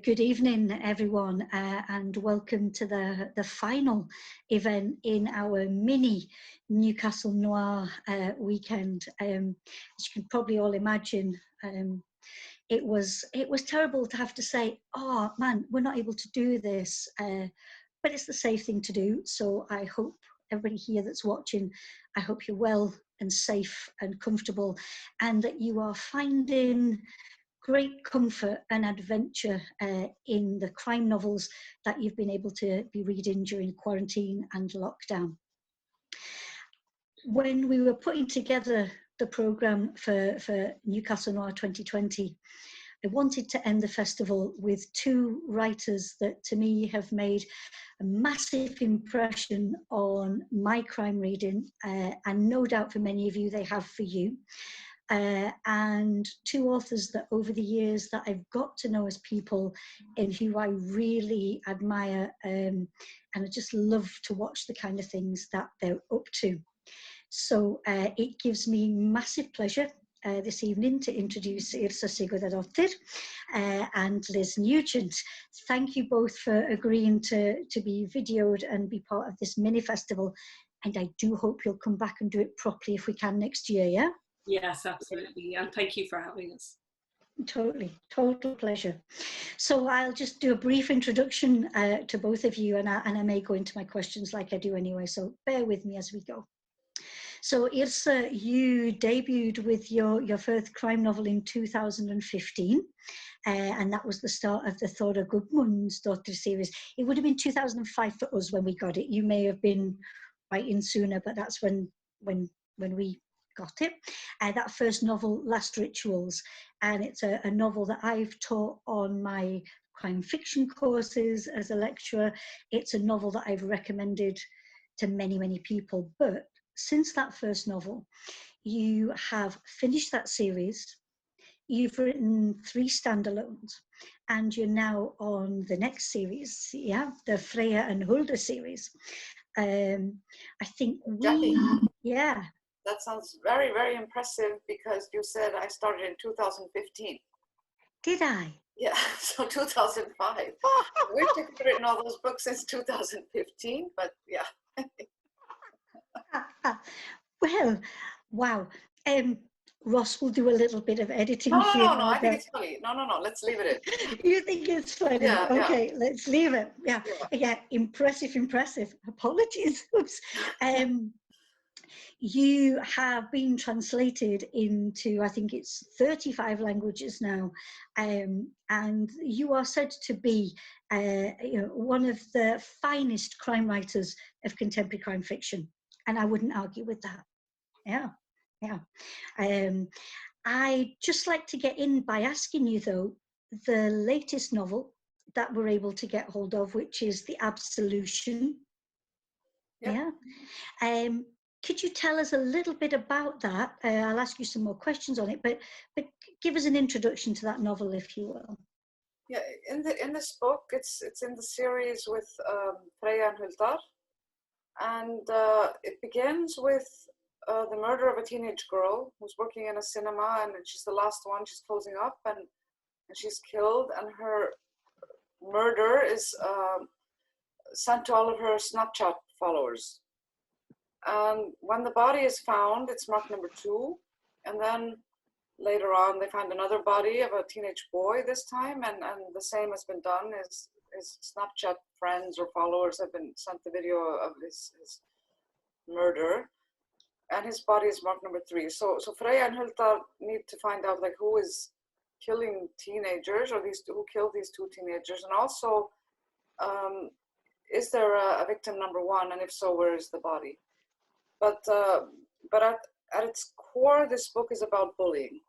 good evening, everyone, and welcome to the final event in our mini Newcastle Noir weekend. As you can probably all imagine, it was terrible to have to say, oh man, we're not able to do this, but it's the safe thing to do. So I hope everybody here that's watching, I hope you're well and safe and comfortable, and that you are finding great comfort and adventure in the crime novels that you've been able to be reading during quarantine and lockdown. When we were putting together the programme for Newcastle Noir 2020, I wanted to end the festival with two writers that to me have made a massive impression on my crime reading, and no doubt for many of you they have for you. And two authors that over the years that I've got to know as people and who I really admire, and I just love to watch the kind of things that they're up to. So it gives me massive pleasure this evening to introduce Yrsa Sigurðardóttir and Liz Nugent. Thank you both for agreeing to be videoed and be part of this mini festival, and I do hope you'll come back and do it properly if we can next year, yeah? Yes, absolutely. And thank you for having us. Totally, total pleasure. So I'll just do a brief introduction to both of you, and I may go into my questions like I do anyway, so bear with me as we go. So Yrsa, you debuted with your first crime novel in 2015, and that was the start of the Þóra Guðmundsdóttir series. It would have been 2005 for us when we got it. You may have been writing sooner, but that's when we got it. That first novel, Last Rituals, and it's a novel that I've taught on my crime fiction courses as a lecturer. It's a novel that I've recommended to many, many people. But since that first novel, you have finished that series, you've written 3 standalones, and you're now on the next series, yeah, the Freyja and Hulda series. I think Jackie, yeah. that sounds very, very impressive, because you said I started in 2015. Did I? Yeah, so 2005. We've written all those books since 2015, but yeah. Well, wow. Ross will do a little bit of editing No, here. no, I think it's funny. No, let's leave it in. You think it's funny? Yeah, okay, let's leave it. Yeah, impressive. Apologies. Oops. You have been translated into, I think it's 35 languages now, and you are said to be one of the finest crime writers of contemporary crime fiction, and I wouldn't argue with that. Yeah. I'd just like to get in by asking you, though, the latest novel that we're able to get hold of, which is The Absolution. Yeah. Could you tell us a little bit about that? I'll ask you some more questions on it, but give us an introduction to that novel, if you will. Yeah, in this book, it's in the series with Freyja and Huldar, and it begins with the murder of a teenage girl who's working in a cinema, and she's the last one. She's closing up, and she's killed, and her murder is sent to all of her Snapchat followers. And when the body is found, it's marked number 2, and then later on they find another body of a teenage boy this time, and the same has been done. His Snapchat friends or followers have been sent the video of his murder, and his body is marked number 3. So Freyja and Hulda need to find out like who is killing teenagers, or who killed these 2 teenagers, and also is there a victim number 1, and if so, where is the body? But at its core, this book is about bullying.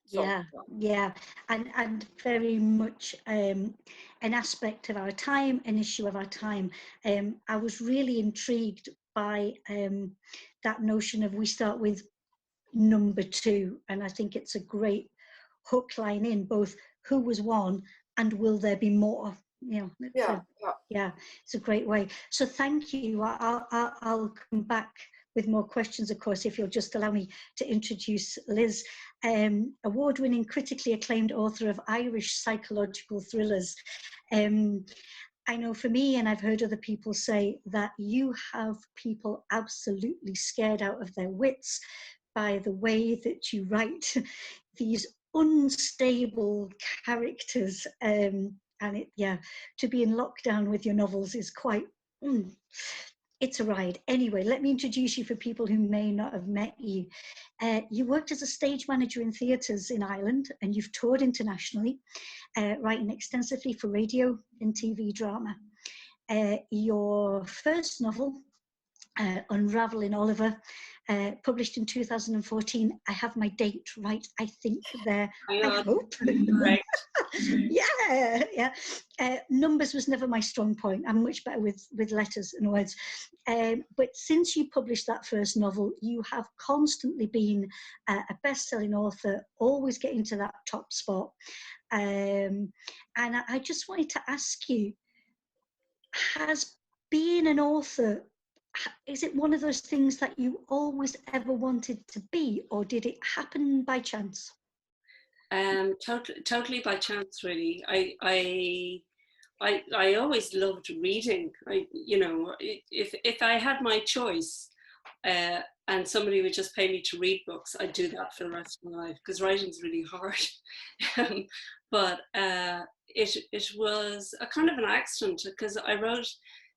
So, yeah, and very much an aspect of our time, an issue of our time. I was really intrigued by that notion of we start with number 2, and I think it's a great hook line in both who was 1 and will there be more. It's a great way. So thank you. I'll come back with more questions, of course, if you'll just allow me to introduce Liz, award-winning, critically acclaimed author of Irish psychological thrillers. I know for me, and I've heard other people say, that you have people absolutely scared out of their wits by the way that you write these unstable characters. And to be in lockdown with your novels is quite, it's a ride. Anyway, let me introduce you for people who may not have met you. You worked as a stage manager in theatres in Ireland, and you've toured internationally, writing extensively for radio and TV drama. Your first novel, Unraveling Oliver, published in 2014. I have my date right, I think, there. I hope. Right. Yeah. Numbers was never my strong point. I'm much better with letters and words. But since you published that first novel, you have constantly been a best-selling author, always getting to that top spot. And I just wanted to ask you, has being an author, is it one of those things that you always ever wanted to be, or did it happen by chance? Totally by chance, really. I always loved reading. If I had my choice, and somebody would just pay me to read books, I'd do that for the rest of my life, because writing's really hard. But it was a kind of an accident, because I wrote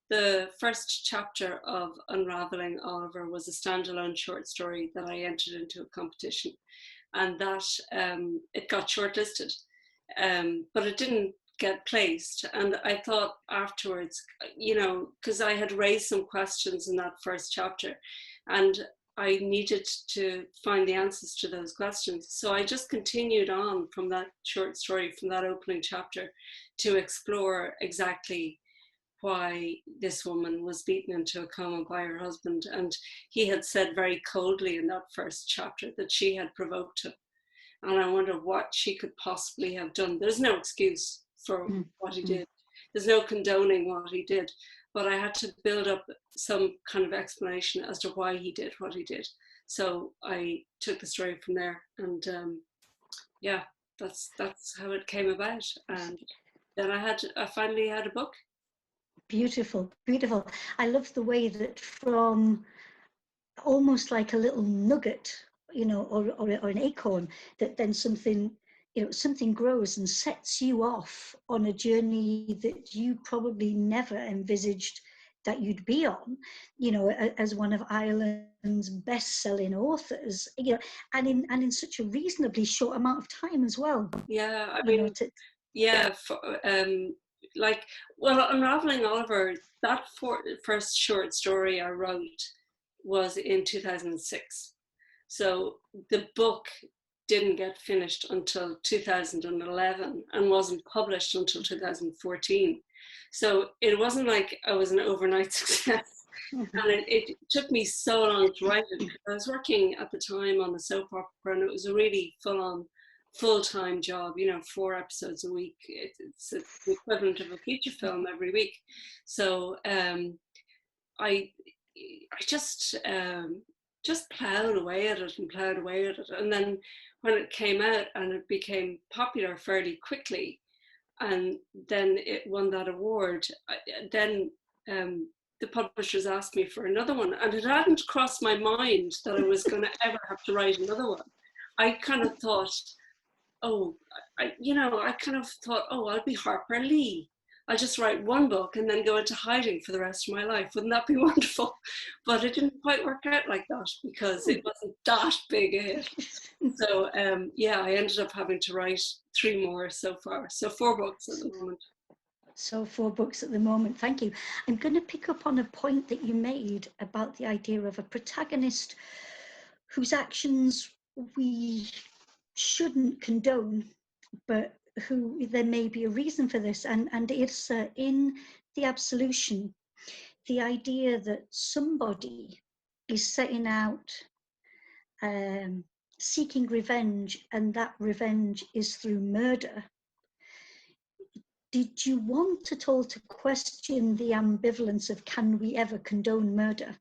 the first chapter of Unraveling Oliver was a standalone short story that I entered into a competition, and that it got shortlisted, but it didn't get placed. And I thought afterwards, because I had raised some questions in that first chapter, and I needed to find the answers to those questions. So I just continued on from that short story, from that opening chapter, to explore exactly why this woman was beaten into a coma by her husband. And he had said very coldly in that first chapter that she had provoked him. And I wonder what she could possibly have done. There's no excuse for what he did. There's no condoning what he did. But I had to build up some kind of explanation as to why he did what he did. So I took the story from there, and that's how it came about. And then I finally had a book. Beautiful, beautiful. I love the way that from almost like a little nugget, or an acorn, that then something grows and sets you off on a journey that you probably never envisaged that you'd be on, as one of Ireland's best-selling authors, and in such a reasonably short amount of time as well. Yeah, I mean, Unraveling Oliver, that first short story I wrote was in 2006. So the book didn't get finished until 2011 and wasn't published until 2014. So it wasn't like I was an overnight success. And it took me so long to write it. I was working at the time on a soap opera, and it was a really full-on, full-time job, 4 episodes a week. It's the equivalent of a feature film every week. So I just plowed away at it. And then when it came out and it became popular fairly quickly, and then it won that award, then the publishers asked me for another one, and it hadn't crossed my mind that I was going to ever have to write another one. I kind of thought, I'll be Harper Lee. I'll just write one book and then go into hiding for the rest of my life. Wouldn't that be wonderful? But it didn't quite work out like that, because it wasn't that big a hit. So I ended up having to write 3 more so far. So 4 books at the moment. So 4 books at the moment, thank you. I'm going to pick up on a point that you made about the idea of a protagonist whose actions we shouldn't condone, but who there may be a reason for this. And it's in The Absolution, the idea that somebody is setting out seeking revenge, and that revenge is through murder. Did you want at all to question the ambivalence of, can we ever condone murder?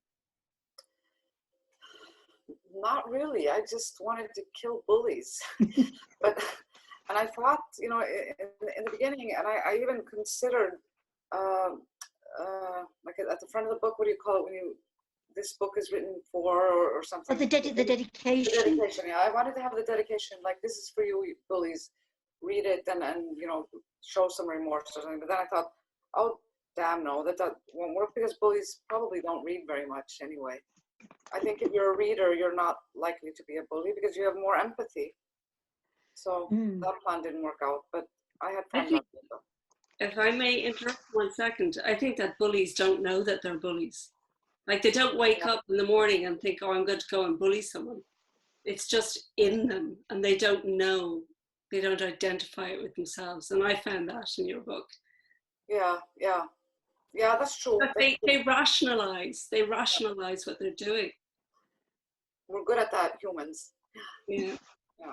not really. I just wanted to kill bullies. And I thought, you know, in the beginning, and I even considered, like at the front of the book, what do you call it when you, this book is written for or something? Oh, the dedication. The dedication, yeah. I wanted to have the dedication, like, this is for you, bullies. Read it and you know, show some remorse or something. But then I thought, oh, damn, no, that won't work, because bullies probably don't read very much anyway. I think if you're a reader, you're not likely to be a bully because you have more empathy. So that plan didn't work out, but I had fun. If I may interrupt 1 second, I think that bullies don't know that they're bullies. Like, they don't wake up in the morning and think, oh, I'm going to go and bully someone. It's just in them, and they don't know. They don't identify it with themselves. And I found that in your book. Yeah, that's true. But they rationalize what they're doing. We're good at that, humans.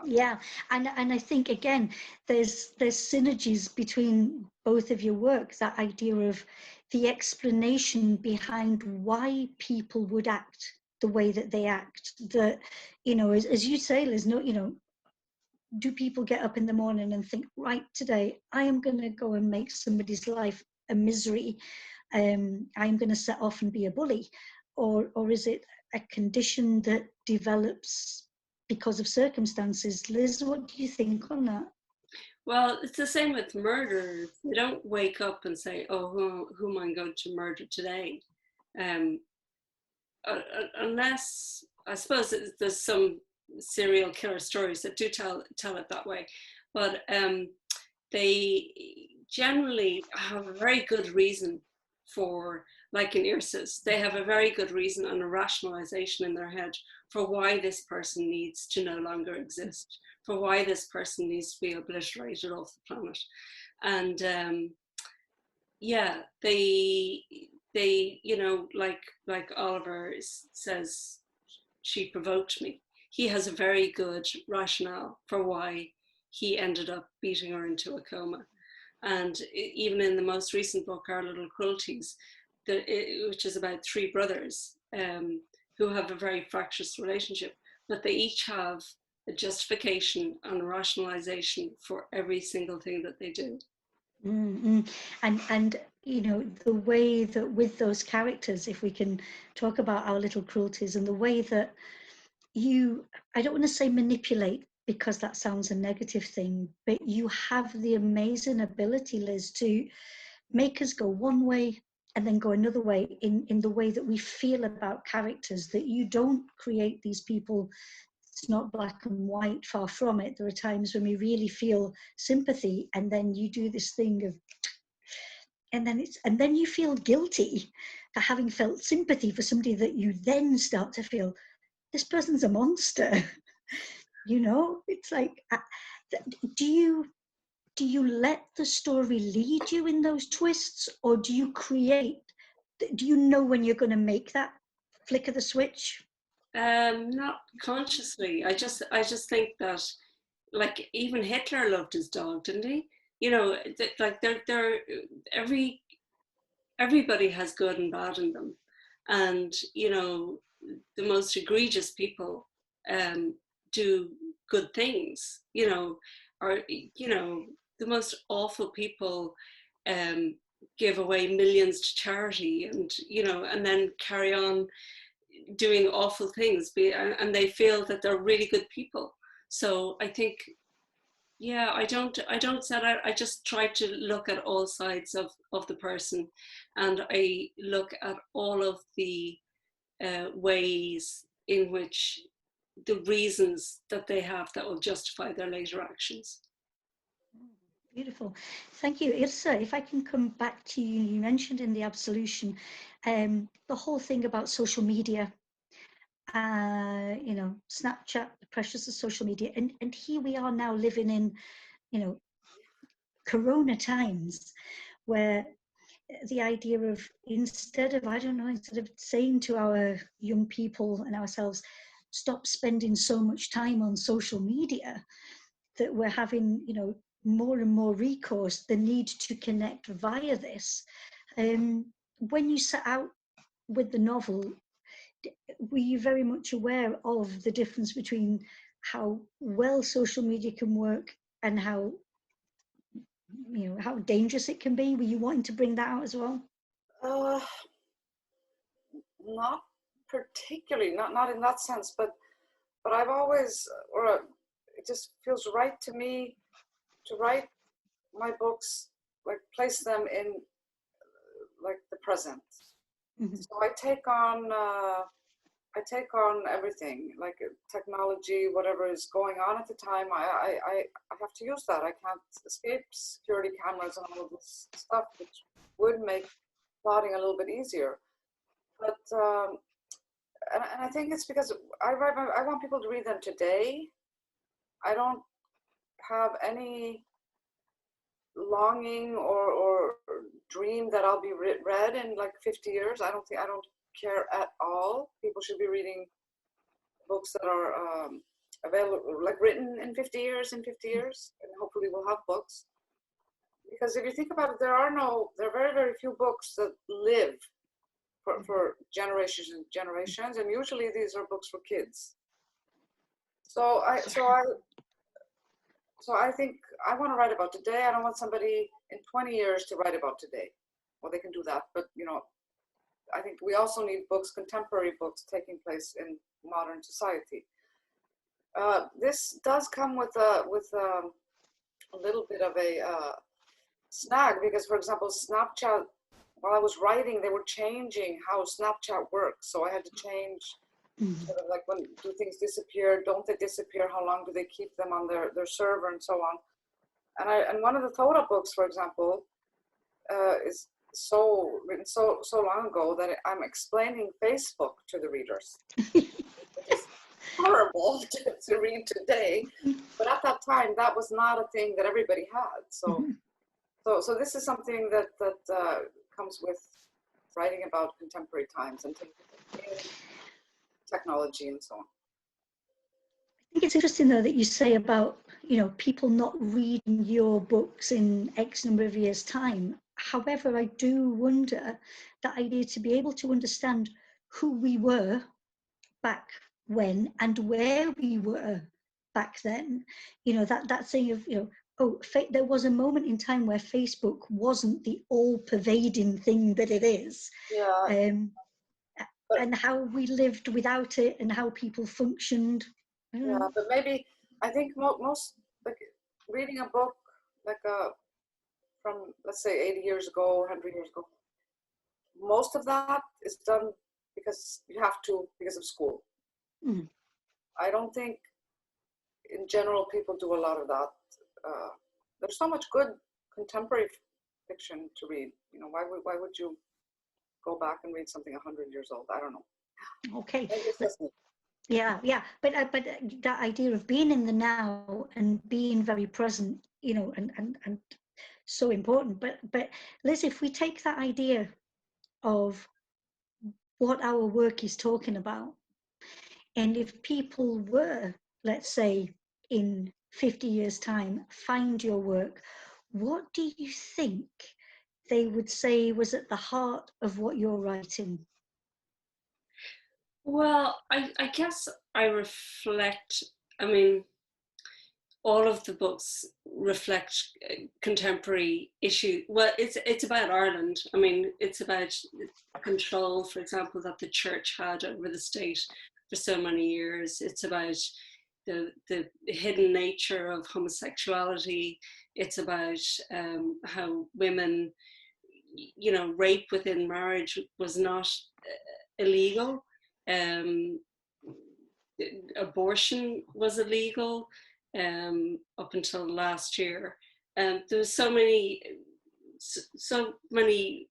Yeah, and I think, again, there's synergies between both of your work, that idea of the explanation behind why people would act the way that they act. That, you know, as you say, Liz, no, you know, do people get up in the morning and think, right, today I am going to go and make somebody's life a misery, I'm going to set off and be a bully? Or is it a condition that develops because of circumstances? Liz, what do you think on that? Well, it's the same with murder. They don't wake up and say, oh, who am I going to murder today? Unless, I suppose there's some serial killer stories that do tell it that way. But they generally have a very good reason for, like in Yrsa's, they have a very good reason and a rationalization in their head for why this person needs to no longer exist, for why this person needs to be obliterated off the planet. And yeah, they you know, like Oliver says, she provoked me. He has a very good rationale for why he ended up beating her into a coma. And even in the most recent book, Our Little Cruelties, which is about three brothers who have a very fractious relationship, but they each have a justification and a rationalization for every single thing that they do. Mm-hmm. And you know, the way that with those characters, if we can talk about Our Little Cruelties, and the way that you, I don't want to say manipulate, because that sounds a negative thing, but you have the amazing ability, Liz, to make us go one way and then go another way in the way that we feel about characters, that you don't create these people. It's not black and white, far from it. There are times when we really feel sympathy, and then you do this thing of, and then you feel guilty for having felt sympathy for somebody that you then start to feel, this person's a monster. You know, it's like, do you let the story lead you in those twists, or do you know when you're going to make that flick of the switch? Not consciously. I just think that, like, even Hitler loved his dog, didn't he? You know, like everybody has good and bad in them, and you know, the most egregious people do good things. You know, or you know, the most awful people give away millions to charity, and you know, and then carry on doing awful things, and they feel that they're really good people. So I think, yeah, I don't set out. I just try to look at all sides of the person, and I look at all of the ways in which the reasons that they have that will justify their later actions. Beautiful. Thank you. Yrsa, if I can come back to you, you mentioned in the Absolution the whole thing about social media, you know, Snapchat, the pressures of social media, and here we are now living in, you know, Corona times, where the idea of, instead of saying to our young people and ourselves, stop spending so much time on social media, that we're having, you know, more and more recourse, the need to connect via this. When you set out with the novel, were you very much aware of the difference between how well social media can work and how, you know, how dangerous it can be? Were you wanting to bring that out as well? Not particularly, not in that sense, but I've always, it just feels right to me to write my books, like place them in like the present. Mm-hmm. So I take on everything, like technology, whatever is going on at the time. I have to use that. I can't escape security cameras and all of this stuff, which would make plotting a little bit easier. But and I think it's because I want people to read them today. I don't have any longing or dream that I'll be read in like 50 years. I don't care at all. People should be reading books that are available, like written in 50 years, and hopefully we'll have books. Because if you think about it, there are very, very few books that live for generations and generations, and usually these are books for kids. So I think I want to write about today. I don't want somebody in 20 years to write about today. Well, they can do that, but you know, I think we also need books, contemporary books, taking place in modern society. This does come with a little bit of a snag, because, for example, Snapchat, while I was writing, they were changing how Snapchat works. So I had to change, sort of like, when do things disappear? Don't they disappear? How long do they keep them on their server, and so on? And one of the Thora books, for example, is written so long ago that I'm explaining Facebook to the readers. It's horrible to read today, but at that time, that was not a thing that everybody had. So this is something that comes with writing about contemporary times and technology and so on. I think it's interesting, though, that you say about, you know, people not reading your books in X number of years' time. However, I do wonder that idea to be able to understand who we were back when and where we were back then. You know, that thing of, you know, there was a moment in time where Facebook wasn't the all-pervading thing that it is. Yeah. And how we lived without it and how people functioned. Yeah, but maybe I think most, like, reading a book like from, let's say, 80 years ago, 100 years ago, most of that is done because you have to, because of school. Mm. I don't think in general people do a lot of that. There's so much good contemporary fiction to read. You know, why would you go back and read something 100 years old? I don't know. Okay. Yeah. But that idea of being in the now and being very present, you know, and so important. But Liz, if we take that idea of what our work is talking about, and if people were, let's say, in 50 years' time, find your work, what do you think they would say was at the heart of what you're writing? Well, I guess I reflect, I mean, all of the books reflect contemporary issues. Well, it's about Ireland. I mean, it's about control, for example, that the church had over the state for so many years. It's about the hidden nature of homosexuality. It's about how women, you know, rape within marriage was not illegal. Abortion was illegal up until last year. There was so many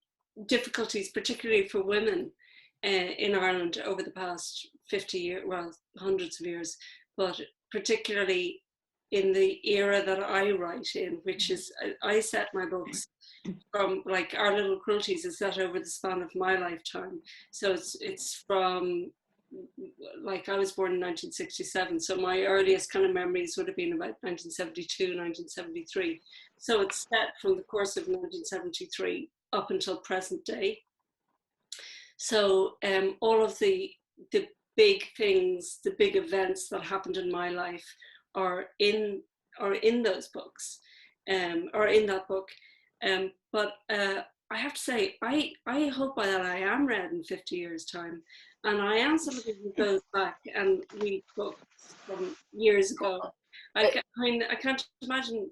difficulties, particularly for women in Ireland over the past 50 years, well, hundreds of years, but particularly in the era that I write in, which is, I set my books from, like, Our Little Cruelties is set over the span of my lifetime. So it's from, like, I was born in 1967, so my earliest kind of memories would have been about 1972, 1973. So it's set from the course of 1973 up until present day. So all of the the big things, the big events that happened in my life are in those books, or in that book. But I have to say, I hope that I am read in 50 years' time, and I am somebody who goes back and reads books from years ago. I can't imagine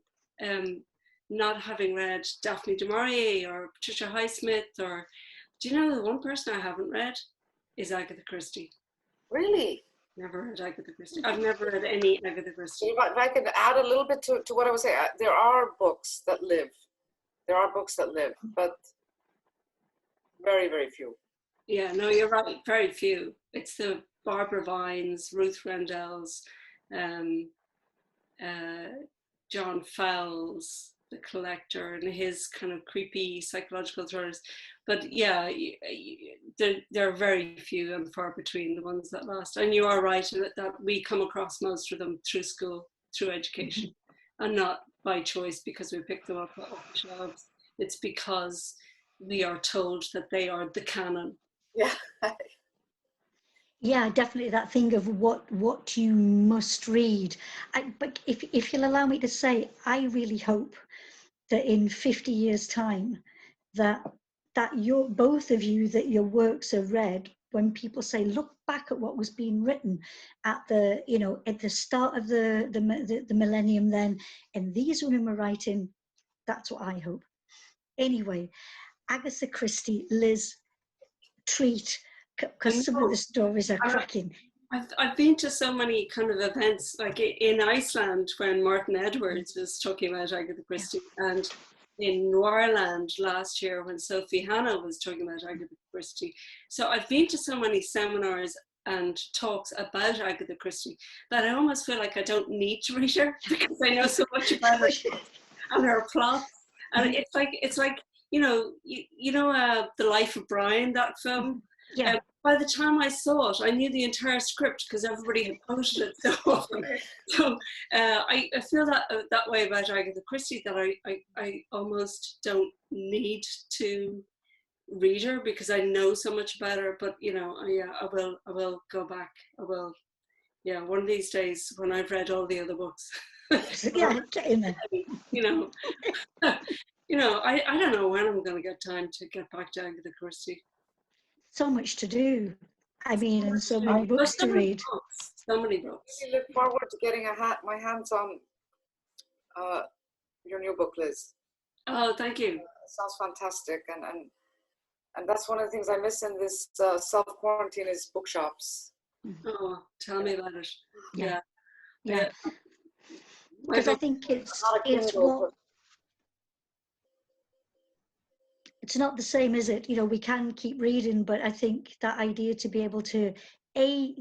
not having read Daphne du Maurier or Patricia Highsmith, or do you know the one person I haven't read is Agatha Christie. Really? Never read Agatha Christie. I've never read any Agatha Christie. If I could add a little bit to what I was saying, there are books that live. There are books that live, but very, very few. Yeah, no, you're right. Very few. It's the Barbara Vines, Ruth Rendell's, John Fowles, the collector, and his kind of creepy psychological thrillers. But yeah, there are very few and far between, the ones that last. And you are right that we come across most of them through school, through education, and not by choice because we pick them up off the shelves. It's because we are told that they are the canon. Yeah. Yeah, definitely that thing of what you must read. But if you'll allow me to say, I really hope that in 50 years' time, that both of you, that your works are read when people say, look back at what was being written at the, you know, at the start of the millennium then, and these women were writing. That's what I hope. Anyway, Agatha Christie, Liz, treat, because some of the stories are cracking. I've been to so many kind of events, like in Iceland when Martin Edwards was talking about Agatha Christie, and in Noireland last year when Sophie Hannah was talking about Agatha Christie. So I've been to so many seminars and talks about Agatha Christie that I almost feel like I don't need to read her because I know so much about her and her plots. And it's like you know The Life of Brian, that film. Yeah. By the time I saw it, I knew the entire script because everybody had quoted it so often. So I feel that way about Agatha Christie, that I almost don't need to read her because I know so much about her. But you know, I will go back. I will. Yeah, one of these days when I've read all the other books. Yeah, get in there. You know, I don't know when I'm going to get time to get back to Agatha Christie. So much to do. I mean, and so many books to read. So many books. I look forward to getting my hands on your new book, Liz. Oh, thank you. It sounds fantastic, and that's one of the things I miss in this self-quarantine is bookshops. Oh, tell me about it. Yeah. Because I think it's not the same, is it? You know, we can keep reading, but I think that idea to be able to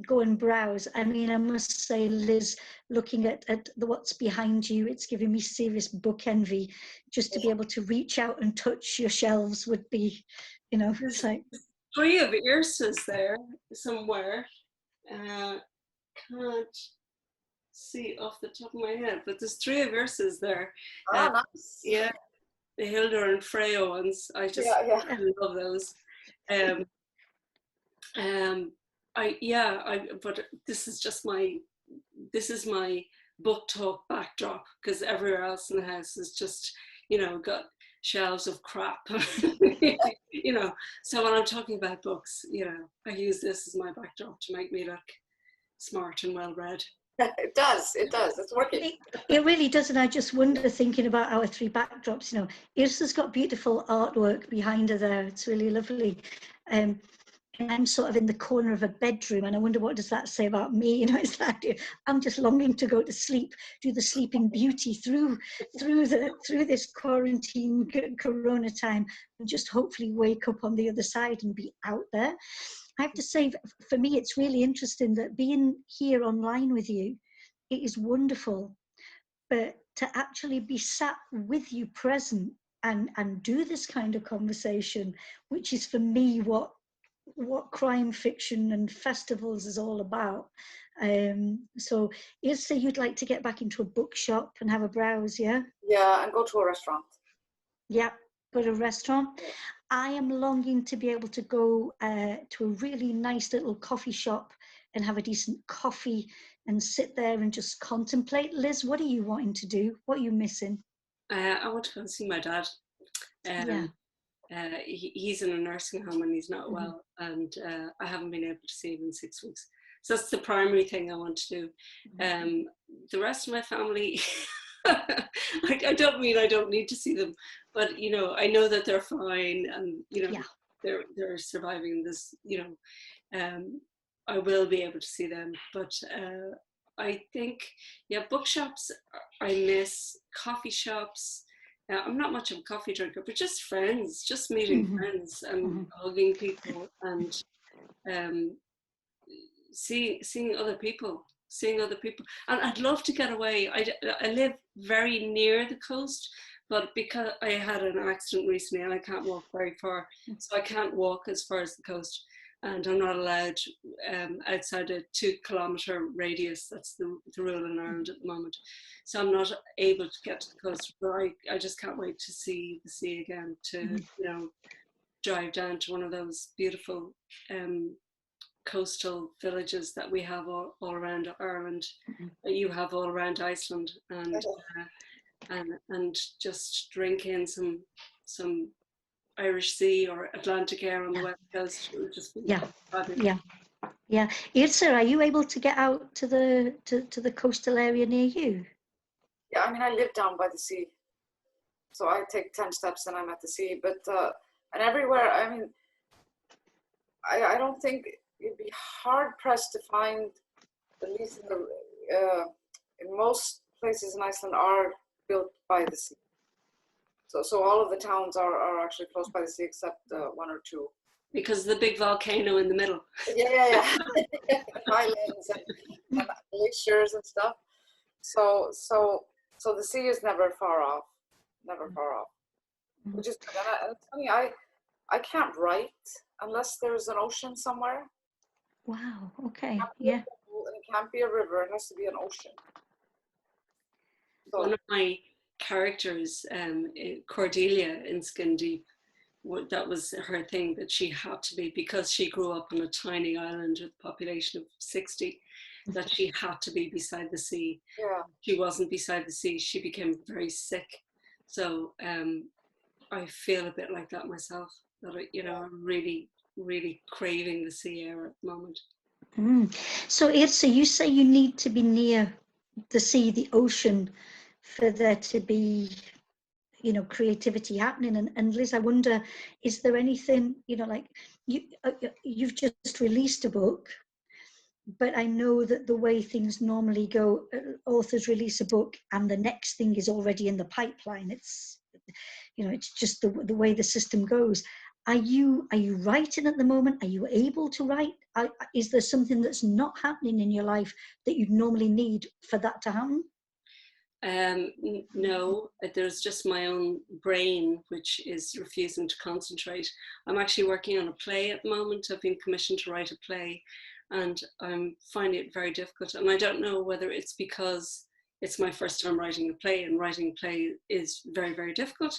go and browse. I mean, I must say, Liz, looking at what's behind you, it's giving me serious book envy. Just to be able to reach out and touch your shelves would be, you know, it's like 3 of Yrsa's there somewhere. Can't see off the top of my head, but there's 3 of Yrsa's there. Oh, nice. Yeah, the Hilda and Freya ones. I just love those. But this is my book talk backdrop, because everywhere else in the house is just, you know, got shelves of crap. You know, so when I'm talking about books, you know, I use this as my backdrop to make me look smart and well read. It does, it's working. It really does, and I just wonder, thinking about our 3 backdrops, you know, Yrsa's got beautiful artwork behind her there, it's really lovely. And I'm sort of in the corner of a bedroom, and I wonder, what does that say about me? You know, it's like I'm just longing to go to sleep, do the Sleeping Beauty through this quarantine corona time, and just hopefully wake up on the other side and be out there. I have to say, for me, it's really interesting that being here online with you, it is wonderful, but to actually be sat with you present and do this kind of conversation, which is for me what crime fiction and festivals is all about. So Yrsa, you'd like to get back into a bookshop and have a browse, yeah? Yeah, and go to a restaurant. Yeah. but a restaurant. I am longing to be able to go to a really nice little coffee shop and have a decent coffee and sit there and just contemplate. Liz, what are you wanting to do? What are you missing? I want to go and see my dad. He's in a nursing home and he's not well, and I haven't been able to see him in 6 weeks. So that's the primary thing I want to do. The rest of my family, I don't mean I don't need to see them, but you know, I know that they're fine, and you know, they're surviving this. You know, I will be able to see them, but I think, yeah, bookshops I miss, coffee shops. I'm not much of a coffee drinker, but just friends, just meeting friends and hugging people and seeing other people. And I'd love to get away. I live very near the coast, but because I had an accident recently and I can't walk very far, so I can't walk as far as the coast. And I'm not allowed outside a 2-kilometre radius. That's the rule in Ireland at the moment. So I'm not able to get to the coast, but I just can't wait to see the sea again, to you know, drive down to one of those beautiful coastal villages that we have all around Ireland, that you have all around Iceland, and just drink in some Irish Sea or Atlantic air on the west coast. It would just be fabulous. Yeah. Yrsa, are you able to get out to the coastal area near you? Yeah, I mean, I live down by the sea, so I take 10 steps and I'm at the sea. But and everywhere, I mean, I don't think you'd be hard pressed to find, at least in most places in Iceland, are built by the sea. So all of the towns are actually close by the sea, except 1 or 2. Because the big volcano in the middle. Yeah. Islands and glaciers and stuff. So the sea is never far off. Which is good. And it's funny, I can't write unless there's an ocean somewhere. Wow. Okay. And it can't be a river. It has to be an ocean. So, one of my characters, Cordelia in Skin Deep, that was her thing, that she had to be, because she grew up on a tiny island with a population of 60, that she had to be beside the sea. Yeah. She wasn't beside the sea, she became very sick. So I feel a bit like that myself, that I'm really, really craving the sea air at the moment. So Yrsa, you say you need to be near the sea, the ocean, for there to be, you know, creativity happening. And Liz, I wonder, is there anything, you know, like you've just released a book, but I know that the way things normally go, authors release a book and the next thing is already in the pipeline. It's, you know, it's just the way the system goes. Are you writing at the moment? Are you able to write? Is there something that's not happening in your life that you'd normally need for that to happen? No, there's just my own brain which is refusing to concentrate. I'm actually working on a play at the moment. I've been commissioned to write a play, and I'm finding it very difficult. And I don't know whether it's because it's my first time writing a play, and writing a play is very, very difficult,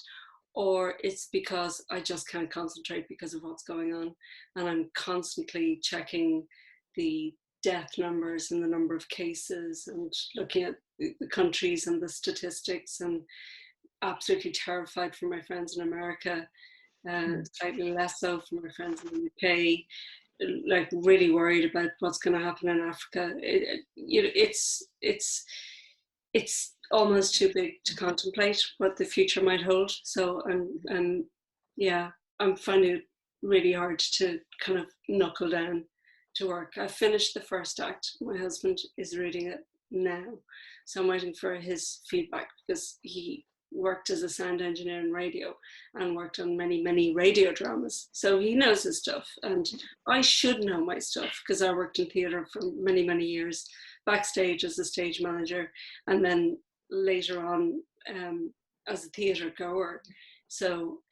or it's because I just can't concentrate because of what's going on. And I'm constantly checking the death numbers and the number of cases and looking at the countries and the statistics, and absolutely terrified for my friends in America, slightly less so for my friends in the UK, like really worried about what's going to happen in Africa. It's almost too big to contemplate what the future might hold. So I'm finding it really hard to kind of knuckle down to work. I finished the first act. My husband is reading it now, so I'm waiting for his feedback, because he worked as a sound engineer in radio and worked on many radio dramas, so he knows his stuff, and I should know my stuff because I worked in theatre for many years, backstage as a stage manager, and then later on as a theatre goer. So,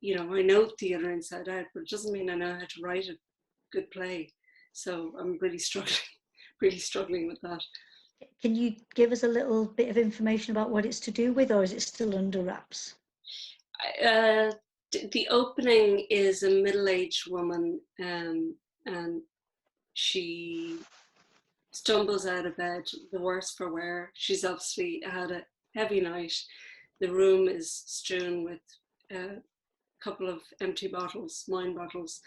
you know, I know theatre inside out, but it doesn't mean I know how to write a good play. So I'm really struggling with that. Can you give us a little bit of information about what it's to do with, or is it still under wraps? the opening is a middle-aged woman, and she stumbles out of bed, the worse for wear. She's obviously had a heavy night. The room is strewn with a couple of empty bottles, wine bottles,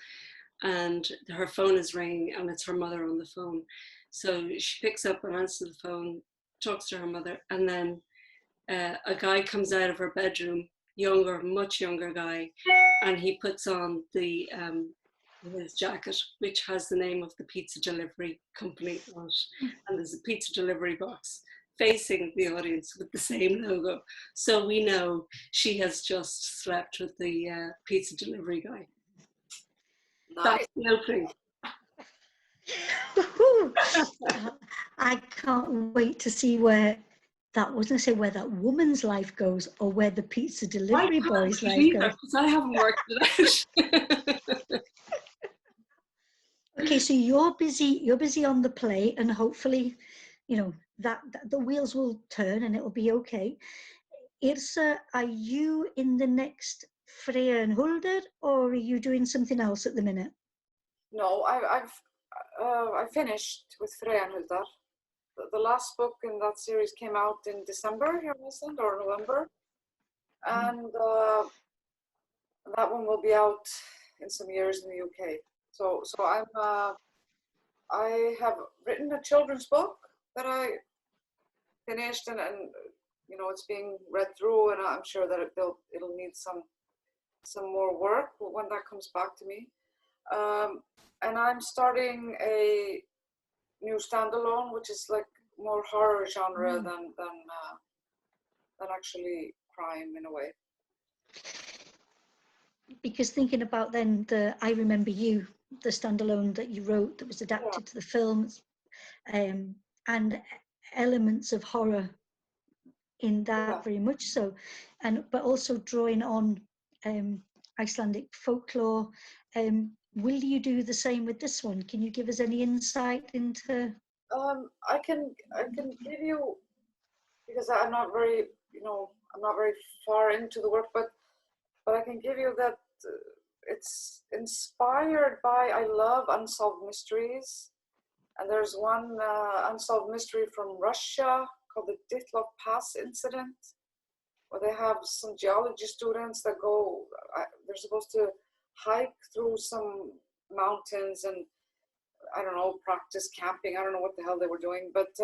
and her phone is ringing, and it's her mother on the phone. So she picks up and answers the phone, talks to her mother, and then a guy comes out of her bedroom, much younger guy, and he puts on the his jacket, which has the name of the pizza delivery company on it, and there's a pizza delivery box facing the audience with the same logo. So we know she has just slept with the pizza delivery guy. Nice. That's the opening. I can't wait to see where that, wasn't say where that woman's life goes, or where the pizza delivery boy's life goes. Because I haven't worked it out. Okay, so you're busy on the play, and hopefully, you know, that the wheels will turn and it will be okay. Yrsa, are you in the next Freya and Huldar, or are you doing something else at the minute? No, I finished with Freya and Huldar. The last book in that series came out in December here in Iceland, or November, and that one will be out in some years in the UK. So I have written a children's book that I finished, and you know, it's being read through, and I'm sure that it'll need some more work when that comes back to me. And I'm starting a new standalone, which is like more horror genre than actually crime in a way. Because thinking about then the I Remember You, the standalone that you wrote that was adapted to the films, and elements of horror in that very much so, but also drawing on Icelandic folklore. Will you do the same with this one? Can you give us any insight into? I can give you, because I'm not very far into the work, but I can give you that it's inspired by, I love unsolved mysteries, and there's one unsolved mystery from Russia called the Ditlov Pass incident, where they have some geology students that go, they're supposed to hike through some mountains and, I don't know, practice camping. I don't know what the hell they were doing, but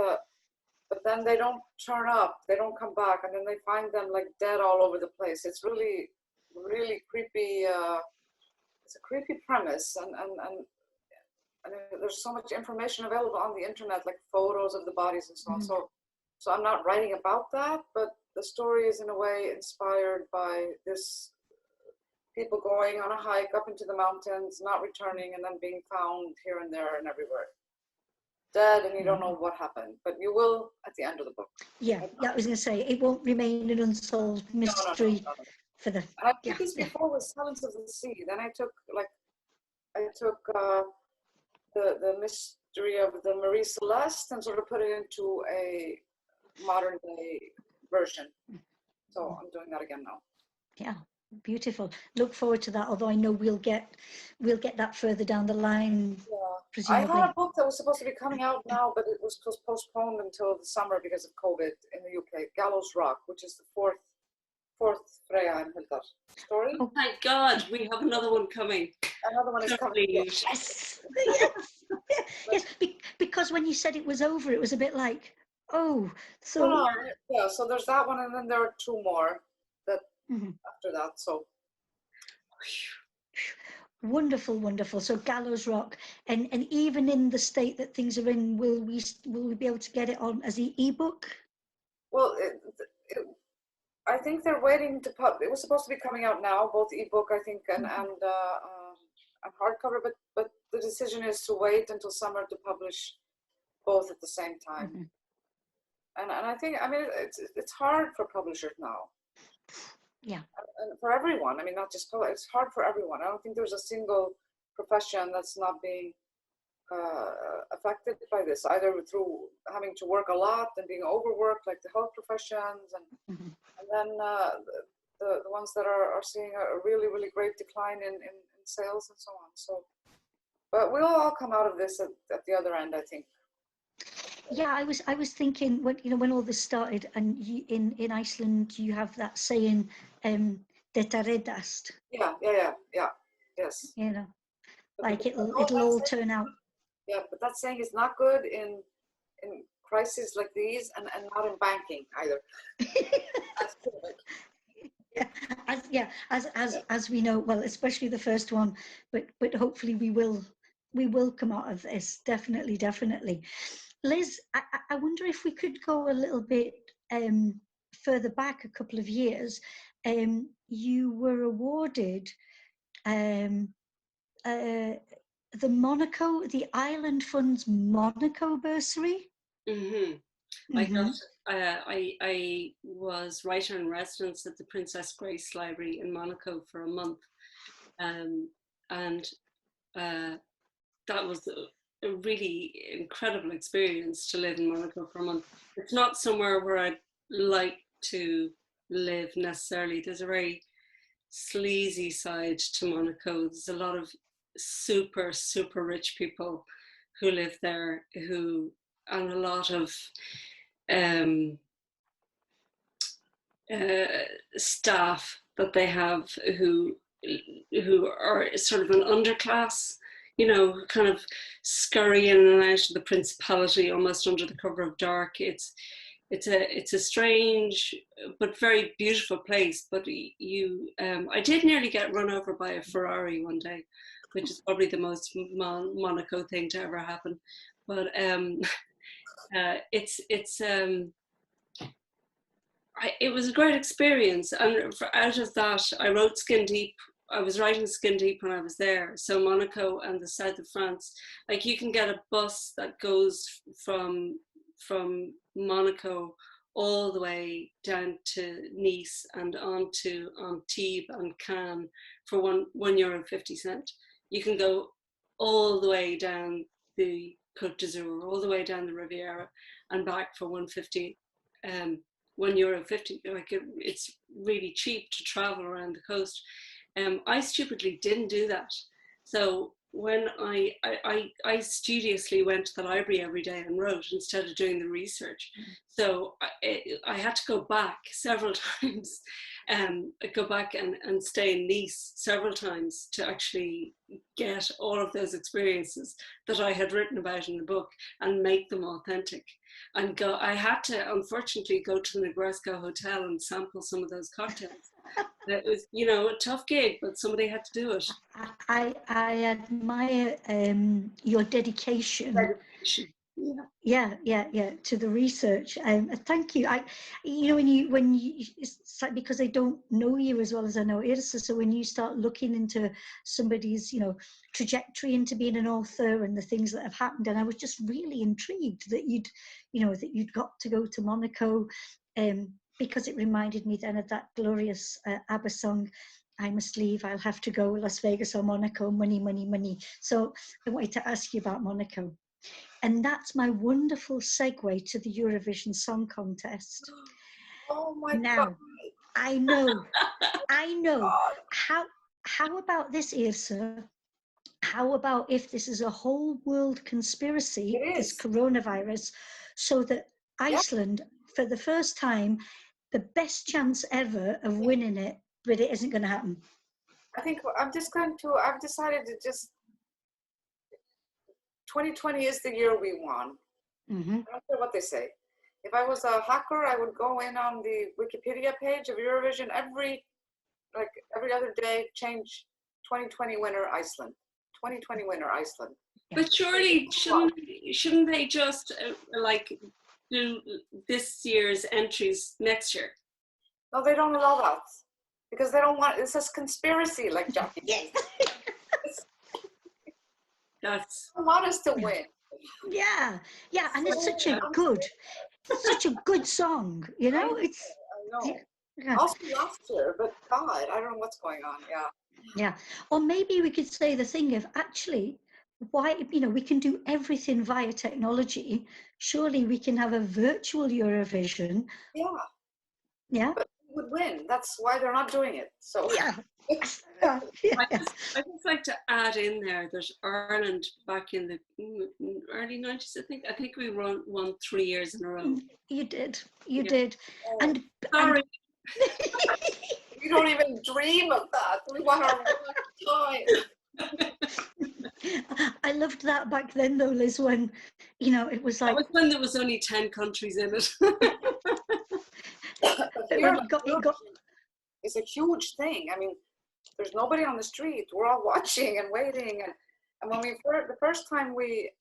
then they don't turn up, they don't come back, and then they find them like dead all over the place. It's really, really creepy. It's a creepy premise, and there's so much information available on the internet, like photos of the bodies and so on. So I'm not writing about that, but the story is in a way inspired by this people going on a hike up into the mountains, not returning, and then being found here and there and everywhere, dead, and you don't know what happened, but you will at the end of the book. Yeah, I was going to say, it won't remain an unsolved mystery. No. For the. And I did this before with Silence of the Sea. Then I took the mystery of the Marie Celeste and sort of put it into a modern day version. So I'm doing that again now. Yeah, beautiful. Look forward to that. Although I know we'll get that further down the line. Yeah. Presumably. I had a book that was supposed to be coming out now, but it was postponed until the summer because of COVID in the UK. Gallows Rock, which is the fourth Freya and Huldar story. Oh my God, we have another one coming. Another one is coming. Yes, yes. Because when you said it was over, it was a bit like, oh, so. No, yeah. So there's that one, and then there are two more that after that. So. Wonderful. So Gallows Rock, and even in the state that things are in, will we be able to get it on as an ebook? Well, I think they're waiting to it was supposed to be coming out now, both ebook, I think, and hardcover, but the decision is to wait until summer to publish both at the same time. And I think, I mean, it's hard for publishers now. Yeah. And for everyone, I mean, not just it's hard for everyone. I don't think there's a single profession that's not being affected by this, either through having to work a lot and being overworked, like the health professions, and then the ones that are seeing a really, really great decline in sales and so on. So, but we'll all come out of this at the other end, I think. Yeah, I was thinking when when all this started, and in Iceland you have that saying, "Þetta reddast." Yeah, yes. You know, But like it'll all turn out. Yeah, but that saying is not good in crises like these, and not in banking either. As we know, well, especially the first one, but hopefully we will come out of this, definitely. Liz, I wonder if we could go a little bit further back a couple of years. You were awarded the Ireland Fund's Monaco bursary. Mm-hmm. I was writer in residence at the Princess Grace Library in Monaco for a month, and that was a really incredible experience to live in Monaco for a month. It's not somewhere where I'd like to live necessarily. There's a very sleazy side to Monaco. There's a lot of super rich people who live there, and a lot of staff that they have who are sort of an underclass, kind of scurry in and out of the principality almost under the cover of dark. It's a strange but very beautiful place. But I did nearly get run over by a Ferrari one day, which is probably the most Monaco thing to ever happen. But it was a great experience, and out of that I wrote Skin Deep. I was writing Skin Deep when I was there. So Monaco and the south of France, like you can get a bus that goes from Monaco all the way down to Nice and on to Antibes and Cannes for €1.50. You can go all the way down the Côte d'Azur, all the way down the Riviera and back for €1.50. €1.50. Like it's really cheap to travel around the coast. I stupidly didn't do that. So when I studiously went to the library every day and wrote instead of doing the research. So I had to go back several times, go back and stay in Nice several times to actually get all of those experiences that I had written about in the book and make them authentic. And I had to, unfortunately, go to the Negresco Hotel and sample some of those cocktails. It was, a tough gig, but somebody had to do it. I admire your dedication. Yeah, to the research. Thank you. When you, it's like, because I don't know you as well as I know Yrsa, so when you start looking into somebody's, trajectory into being an author and the things that have happened, and I was just really intrigued that you'd got to go to Monaco, because it reminded me then of that glorious ABBA song, I must leave, I'll have to go, Las Vegas or Monaco, money, money, money. So I wanted to ask you about Monaco. And that's my wonderful segue to the Eurovision Song Contest. Oh my God. I know. God. How about this, Yrsa? How about if this is a whole world conspiracy, this coronavirus, so that Iceland, for the first time, the best chance ever of winning it, but it isn't going to happen? I think I've decided to just, 2020 is the year we won. Mm-hmm. I don't care what they say. If I was a hacker, I would go in on the Wikipedia page of Eurovision every other day, change 2020 winner Iceland. 2020 winner Iceland. But surely shouldn't they just do this year's entries next year? No, they don't allow that because they don't want. It's a conspiracy, like Jackie. Yes. They don't want us to win. Yeah, and it's such a good song, It's. I know. Yeah. Also last year, but God, I don't know what's going on. Yeah, or maybe we could say the thing of actually, why we can do everything via technology. Surely we can have a virtual Eurovision. Yeah. Yeah. But would win. That's why they're not doing it. So Yeah. I just like to add in there that Ireland back in the early 90s, I think we won 3 years in a row. You did. You did. And sorry. We don't even dream of that. We want our time. I loved that back then though, Liz, when, you know, it was like... That was when there was only 10 countries in it. It's a huge thing. I mean, there's nobody on the street. We're all watching and waiting. And when the first time we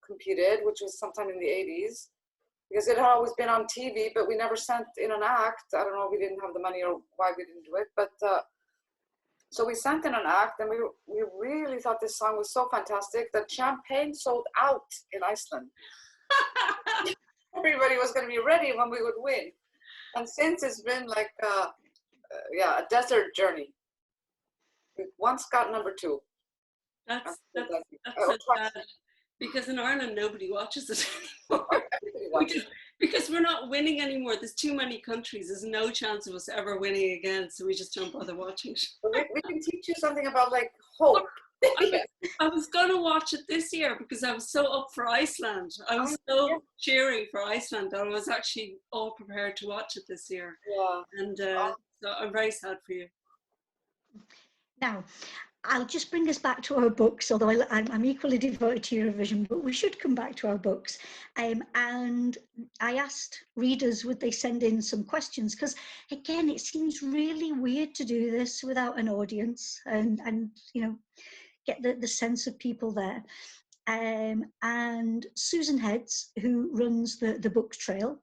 competed, which was sometime in the 80s, because it had always been on TV, but we never sent in an act. I don't know if we didn't have the money or why we didn't do it, but so we sent in an act, and we really thought this song was so fantastic that champagne sold out in Iceland. Everybody was going to be ready when we would win. And since it's been like a desert journey. We once got number 2. That's so bad, because in Ireland nobody watches it anymore. Because we're not winning anymore. There's too many countries. There's no chance of us ever winning again, so we just don't bother watching it. We can teach you something about like hope. I was going to watch it this year because I was so up for Iceland. I was so cheering for Iceland. I was actually all prepared to watch it this year. Yeah. And so I'm very sad for you. Now, I'll just bring us back to our books, although I'm equally devoted to Eurovision, but we should come back to our books. And I asked readers, would they send in some questions? Because again, it seems really weird to do this without an audience and you know, get the sense of people there. And Susan Heads, who runs the book trail,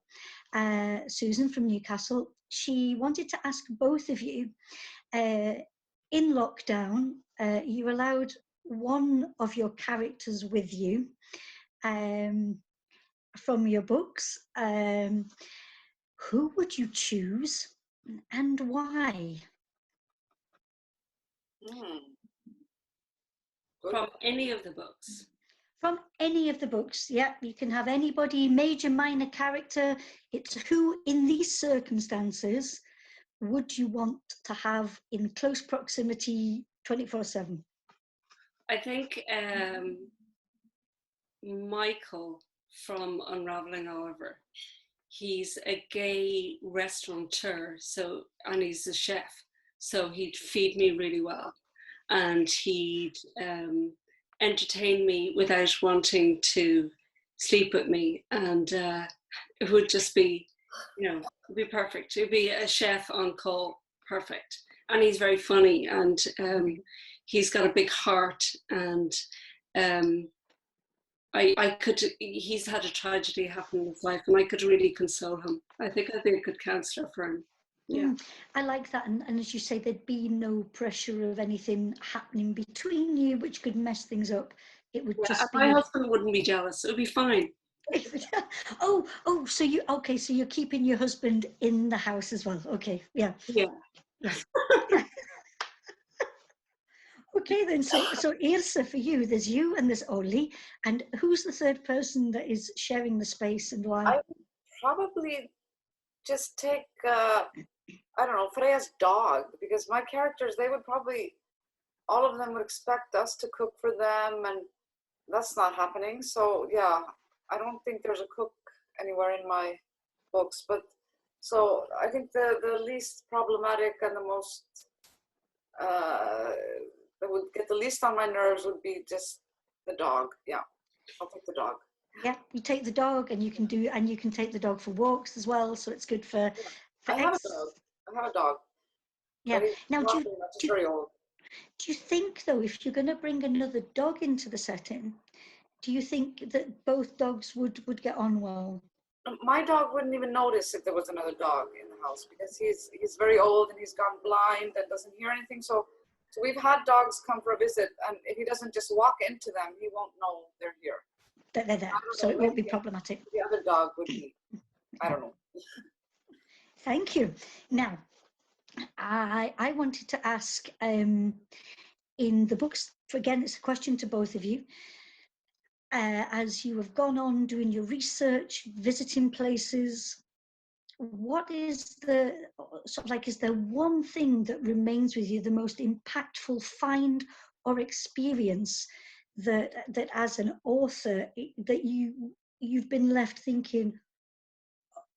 Susan from Newcastle, she wanted to ask both of you, in lockdown, you allowed one of your characters with you from your books. Who would you choose and why? From any of the books? From any of the books, yeah. You can have anybody, major, minor character. It's who in these circumstances would you want to have in close proximity 24/7? I think Michael from Unraveling Oliver. He's a gay restaurateur, and he's a chef, so he'd feed me really well, and he'd entertain me without wanting to sleep with me, and it would just be, you know, it'd be perfect. It'd be a chef on call, perfect. And he's very funny, and he's got a big heart, and he's had a tragedy happen in his life, and I could really console him. I think I'd be a good counsellor for him. Yeah. I like that, and as you say, there'd be no pressure of anything happening between you which could mess things up. It would just be... My husband wouldn't be jealous. It would be fine. So you're keeping your husband in the house as well. Okay, yeah. Okay then, so Yrsa, for you, there's you and there's Ollie, and who's the third person that is sharing the space and why? I would probably just take I don't know, Freya's dog, because my characters, they would probably, all of them would expect us to cook for them, and that's not happening. So yeah, I don't think there's a cook anywhere in my books, but so I think the least problematic and the most that would get the least on my nerves would be just the dog. Yeah, I'll take the dog. Yeah, you take the dog, and you can take the dog for walks as well, so it's good for I have a dog. Yeah. Now, do you think though, if you're going to bring another dog into the setting, do you think that both dogs would get on well? My dog wouldn't even notice if there was another dog in the house, because he's very old and he's gone blind and doesn't hear anything. So we've had dogs come for a visit, and if he doesn't just walk into them, he won't know they're here. That they're there, so it won't be problematic. The other dog would be, I don't know. Thank you. Now, I wanted to ask, in the books, again, it's a question to both of you. As you have gone on doing your research, visiting places, what is the sort of like, is there one thing that remains with you, the most impactful find or experience that as an author that you've been left thinking,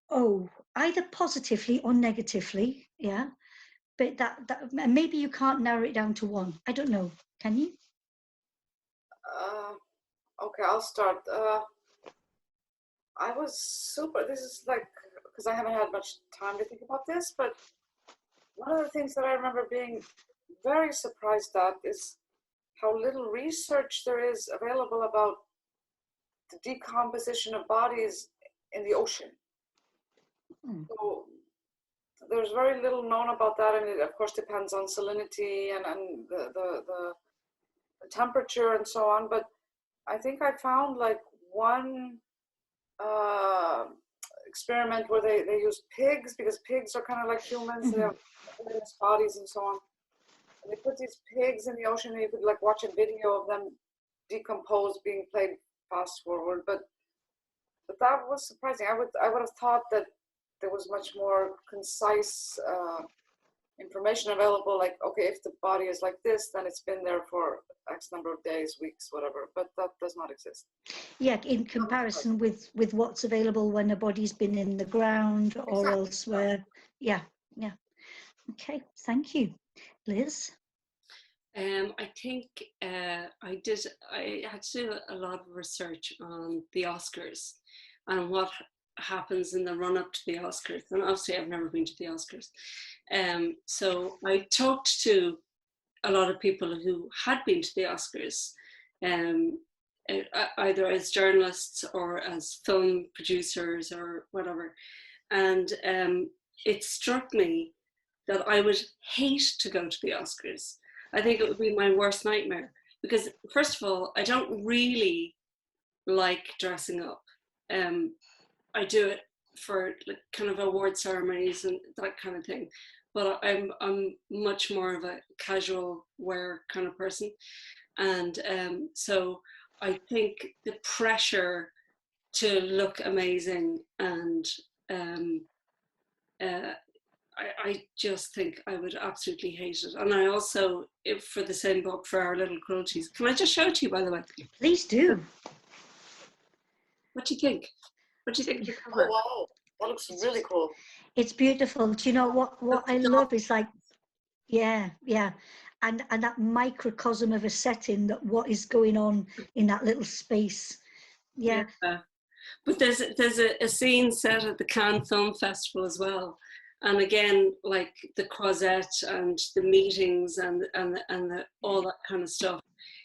oh, either positively or negatively, yeah, but that maybe you can't narrow it down to one. I don't know. Can you? Okay, I'll start. I was super, this is like, because I haven't had much time to think about this, but one of the things that I remember being very surprised at is how little research there is available about the decomposition of bodies in the ocean. So there's very little known about that, and it of course depends on salinity and the temperature and so on. But I think I found like one experiment where they used pigs, because pigs are kind of like humans, they have various bodies and so on. And they put these pigs in the ocean, and you could like watch a video of them decompose, being played fast forward. But that was surprising. I would have thought that there was much more concise information available, like, okay, if the body is like this, then it's been there for X number of days, weeks, whatever, but that does not exist. Yeah, in comparison with what's available when a body's been in the ground or elsewhere. Yeah. Okay, thank you. Liz? I think I had to do a lot of research on the Oscars and what happens in the run-up to the Oscars. And obviously I've never been to the Oscars. So I talked to a lot of people who had been to the Oscars, either as journalists or as film producers or whatever. And it struck me that I would hate to go to the Oscars. I think it would be my worst nightmare, because first of all, I don't really like dressing up. I do it for like kind of award ceremonies and that kind of thing, but I'm much more of a casual wear kind of person. And so I think the pressure to look amazing, and I just think I would absolutely hate it. And I also, for the same book, for Our Little Cruelties, can I just show it to you, by the way? Please do. What do you think? What do you think of the Oh, cover? wow, that looks really cool. It's beautiful. Do you know what I love is like, yeah, and that microcosm of a setting, that what is going on in that little space. Yeah. But there's a scene set at the Cannes Film Festival as well, and again, like the croisette and the meetings and all that kind of stuff.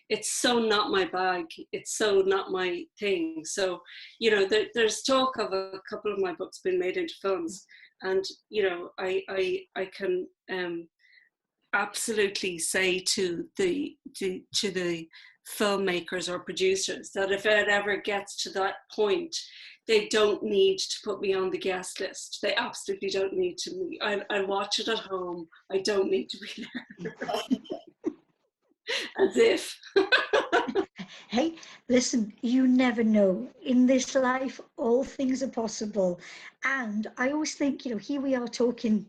It's so not my bag. It's so not my thing. So, you know, there's talk of a couple of my books being made into films, and you know, I can absolutely say to the filmmakers or producers that if it ever gets to that point, they don't need to put me on the guest list. They absolutely don't need to. I watch it at home. I don't need to be there. As if. Hey, listen, you never know. In this life, all things are possible. And I always think, you know, here we are talking,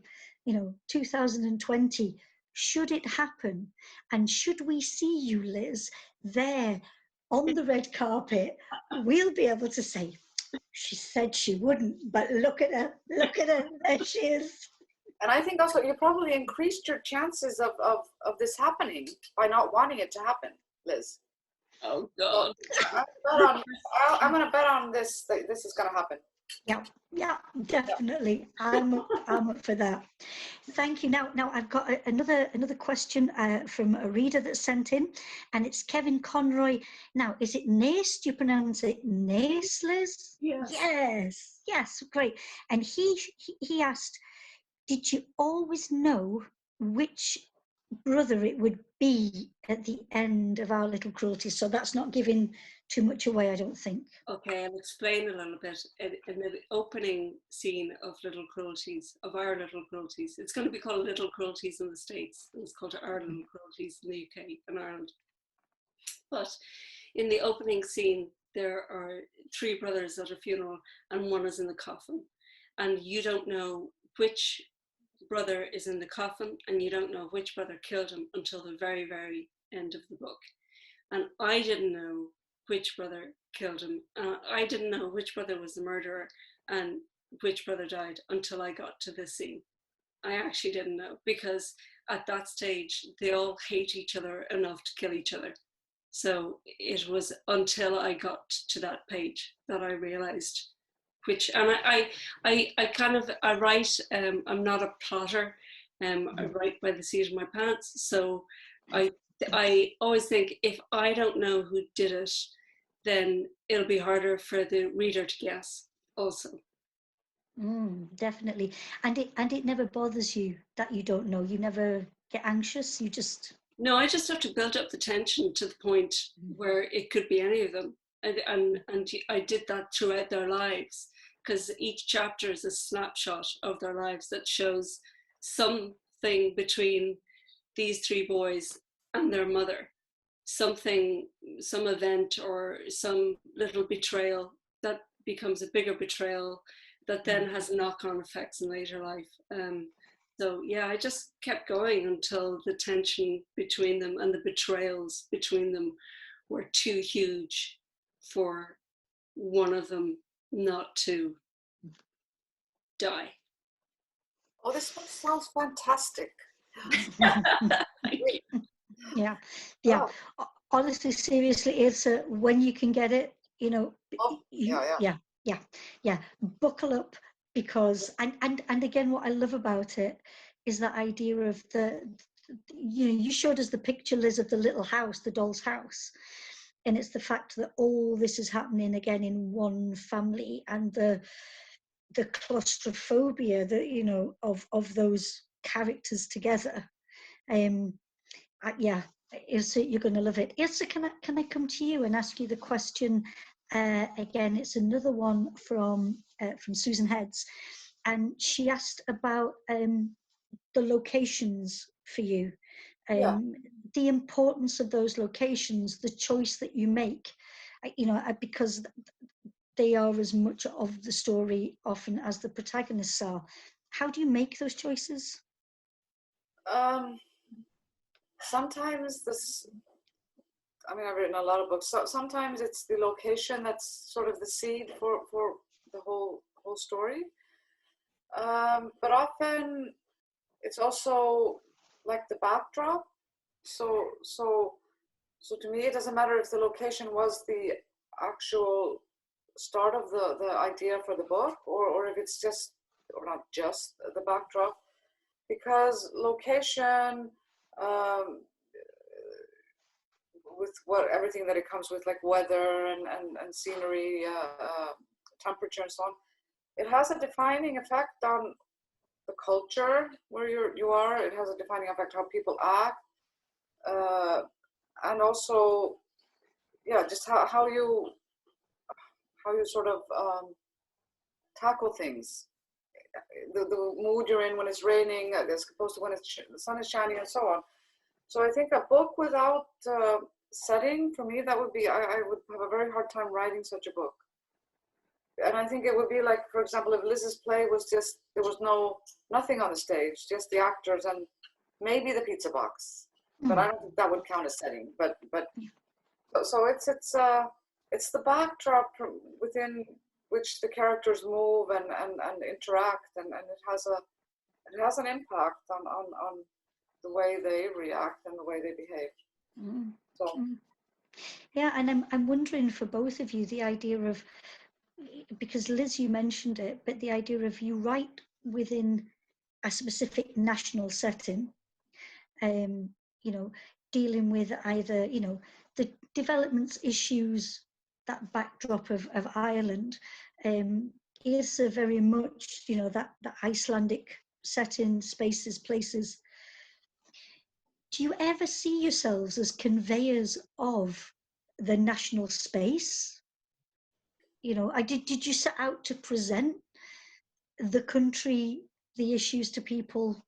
you know, 2020. Should it happen, and should we see you, Liz, there on the red carpet, we'll be able to say, she said she wouldn't, but look at her, there she is. And I think also you probably increased your chances of this happening by not wanting it to happen, Liz. Oh God. I'm going to bet on this, that this is going to happen. Yeah, definitely. I'm up for that. Thank you. Now I've got another question from a reader that sent in, and it's Kevin Conroy. Now, is it Nace? Do you pronounce it Nace, Liz? Yes, great. And he asked, did you always know which brother it would be at the end of Our Little Cruelties? So that's not giving too much away, I don't think. Okay, I'll explain a little bit. In the opening scene of Little Cruelties, of Our Little Cruelties, it's going to be called Little Cruelties in the States. It's called Our Little Cruelties in the UK and Ireland. But in the opening scene, there are three brothers at a funeral, and one is in the coffin. and you don't know which brother is in the coffin, and you don't know which brother killed him until the very, very end of the book. And I didn't know which brother killed him. I didn't know which brother was the murderer and which brother died until I got to this scene. I actually didn't know, because at that stage they all hate each other enough to kill each other. So it was until I got to that page that I realized which, and I write, I'm not a plotter, I write by the seat of my pants. So I always think, if I don't know who did it, then it'll be harder for the reader to guess also. Definitely. And it never bothers you that you don't know. You never get anxious. You just... No, I just have to build up the tension to the point where it could be any of them. And I did that throughout their lives, because each chapter is a snapshot of their lives that shows something between these three boys and their mother, some event or some little betrayal that becomes a bigger betrayal that then has knock-on effects in later life. So yeah, I just kept going until the tension between them and the betrayals between them were too huge for one of them not to die. Oh, this one sounds fantastic. Yeah. Oh. Honestly, seriously, Yrsa, when you can get it, you know, buckle up, because and again, what I love about it is that idea of you showed us the picture, Liz, of the little house, the doll's house, and it's the fact that all this is happening again in one family, and the claustrophobia that of those characters together. Yrsa, you're going to love it. Yrsa, can I come to you and ask you the question again? It's another one from Susan Heads, and she asked about the locations for you, the importance of those locations, the choice that you make, because they are as much of the story often as the protagonists are. How do you make those choices? Sometimes I've written a lot of books, so sometimes it's the location that's sort of the seed for the whole story. But often it's also like the backdrop. So to me, it doesn't matter if the location was the actual start of the idea for the book, or if it's just, or not just, the backdrop, because location, with everything that it comes with, like weather and scenery, temperature and so on, it has a defining effect on the culture where you are. It has a defining effect how people act, and also, just how you sort of tackle things. The mood you're in when it's raining, as opposed to when the sun is shining, and so on. So I think a book without setting, for me, that would be, I would have a very hard time writing such a book. And I think it would be like, for example, if Liz's play was just, there was nothing on the stage, just the actors and maybe the pizza box. But I don't think that would count as setting. But so it's the backdrop within which the characters move and interact, and it has an impact on the way they react and the way they behave. Yeah, and I'm wondering for both of you, the idea of, because Liz, you mentioned it, but the idea of you write within a specific national setting, dealing with either, the developments, issues, that backdrop of Ireland, is very much, that Icelandic setting, spaces, places. Do you ever see yourselves as conveyors of the national space? Did you set out to present the country, the issues to people?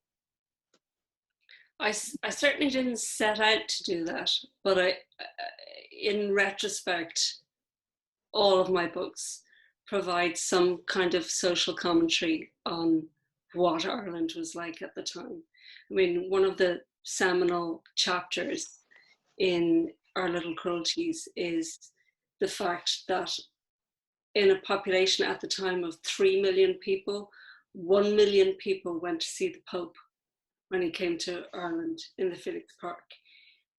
I certainly didn't set out to do that, but in retrospect, all of my books provide some kind of social commentary on what Ireland was like at the time. I mean, one of the seminal chapters in Our Little Cruelties is the fact that in a population at the time of 3 million people, 1 million people went to see the Pope when he came to Ireland in the Felix Park.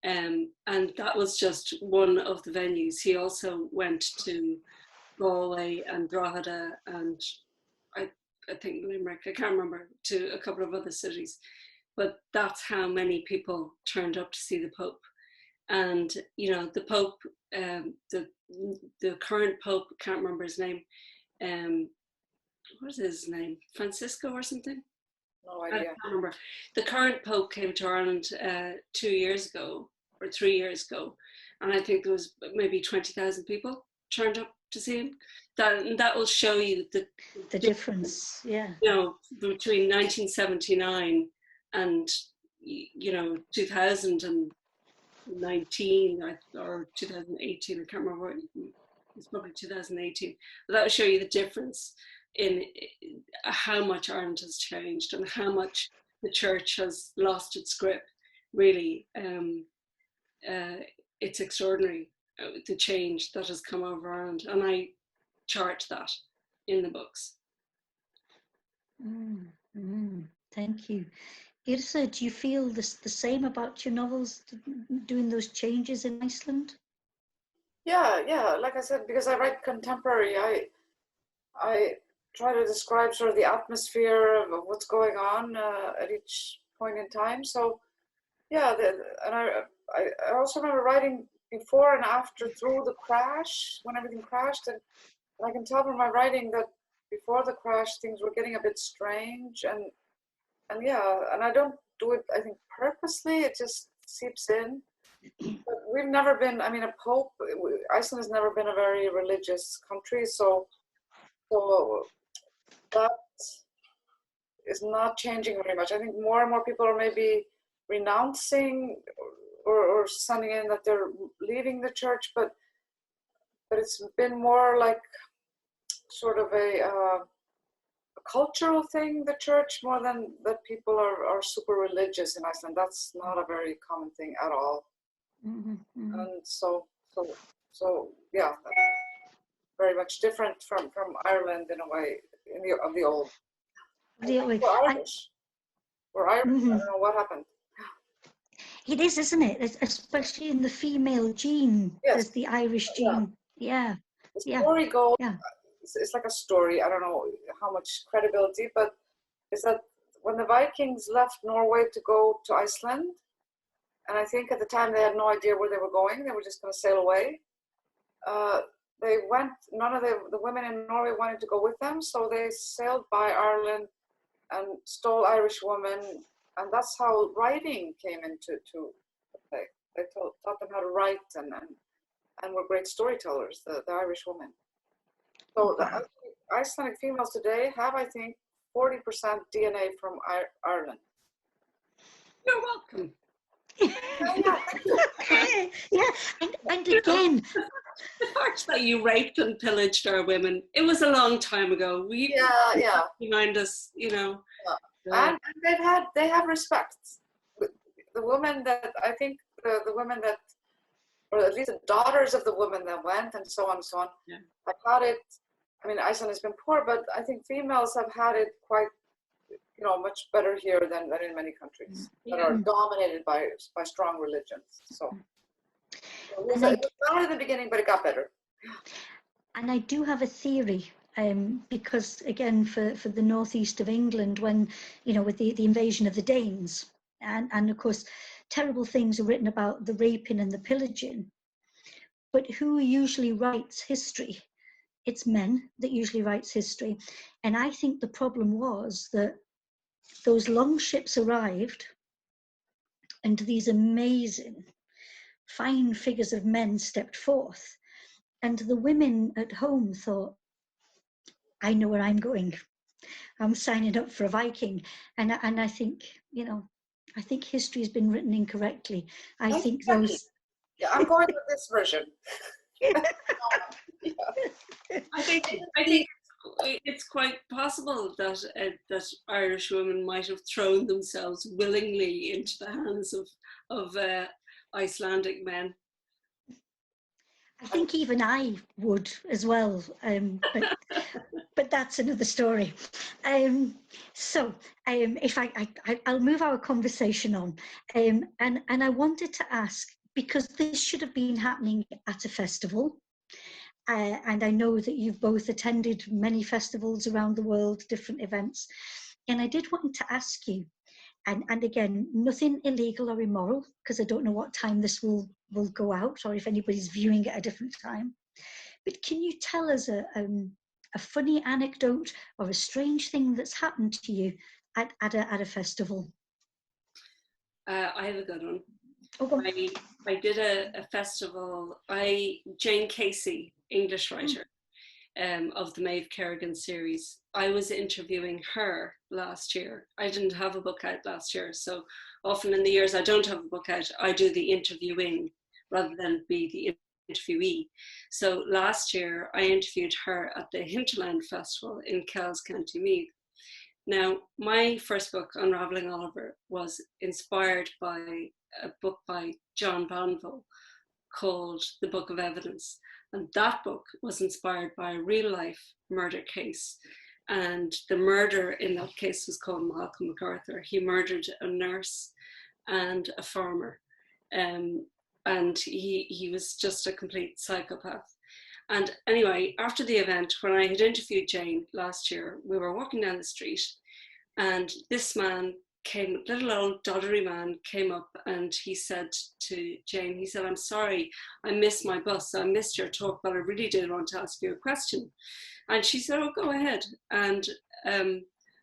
And that was just one of the venues. He also went to Galway and Drogheda and I think Limerick, I can't remember, to a couple of other cities. But that's how many people turned up to see the Pope. And, you know, the Pope, the current Pope, can't remember his name. What is his name? Francisco or something? No idea. I can't remember. The current Pope came to Ireland 2 years ago or 3 years ago. And I think there was maybe 20,000 people turned up to see him. That will show you the difference, yeah. You know, between 1979 and, you know, 2019 or 2018, I can't remember, it's probably 2018. But that will show you the difference in how much Ireland has changed and how much the church has lost its grip. Really, it's extraordinary, the change that has come over Ireland, and I chart that in the books. Thank you. Yrsa, do you feel the same about your novels, doing those changes in Iceland? Yeah. Like I said, because I write contemporary, I try to describe sort of the atmosphere of what's going on at each point in time. So, yeah, and I also remember writing before and after, through the crash, when everything crashed, and I can tell from my writing that before the crash, things were getting a bit strange, and yeah, and I don't do it, I think, purposely. It just seeps in. But we've never been, I mean, a pope, Iceland has never been a very religious country, so that is not changing very much. I think more and more people are maybe renouncing or sending in that they're leaving the church, but it's been more like sort of a cultural thing, the church, more than that people are super religious in Iceland. That's not a very common thing at all. And so yeah, very much different from Ireland in a way, of the old. We're Irish. We're Irish. I don't know what happened. It is, isn't it? Especially in the female gene, yes. There's the Irish gene. Yeah. The story goes, yeah. It's like a story. I don't know how much credibility, but it's that when the Vikings left Norway to go to Iceland, and I think at the time they had no idea where they were going, they were just going to sail away. They went, none of the women in Norway wanted to go with them, so they sailed by Ireland and stole Irish women, and that's how writing came into play. They taught them how to write and were great storytellers, the Irish women. So the Icelandic females today have, I think, 40% DNA from Ireland. You're welcome. Yeah, and again, the parts that you raped and pillaged our women, it was a long time ago. Yeah. Behind us, you know. Yeah. And they have respect. The women that, I think, the women that, or at least the daughters of the women that went, and so on and so on, have had it. I mean, Iceland has been poor, but I think females have had it quite, you know, much better here than in many countries that are dominated by strong religions. So it was bad in the beginning, but it got better. And I do have a theory, because again, for the northeast of England, when, you know, with the invasion of the Danes, and of course, terrible things are written about the raping and the pillaging, but who usually writes history? It's men that usually writes history. And I think the problem was that those long ships arrived and these amazing, fine figures of men stepped forth. And the women at home thought, I know where I'm going. I'm signing up for a Viking. And I think, you know, I think history has been written incorrectly. I think those... Yeah, I'm going with this version. I think it's quite possible that that Irish women might have thrown themselves willingly into the hands of Icelandic men. I think even I would as well, but that's another story. If I'll move our conversation on, and I wanted to ask, because this should have been happening at a festival, and I know that you've both attended many festivals around the world, different events, and I did want to ask you, and again, nothing illegal or immoral, because I don't know what time this will go out, or if anybody's viewing at a different time. But can you tell us a funny anecdote or a strange thing that's happened to you at a festival? I have a good one. Oh, I did a festival. Jane Casey, English writer, of the Maeve Kerrigan series. I was interviewing her last year. I didn't have a book out last year, so often in the years I don't have a book out, I do the interviewing rather than be the interviewee. So last year I interviewed her at the Hinterland Festival in Kells, County Meath. Now, my first book, Unravelling Oliver, was inspired by a book by John Banville called The Book of Evidence. And that book was inspired by a real life murder case. And the murderer in that case was called Malcolm MacArthur. He murdered a nurse and a farmer. And he was just a complete psychopath. And anyway, after the event, when I had interviewed Jane last year, we were walking down the street and this man came, little old doddery man, came up and he said to Jane, he said, "I'm sorry, I missed my bus. I missed your talk, but I really did want to ask you a question." And she said, "Oh, go ahead." And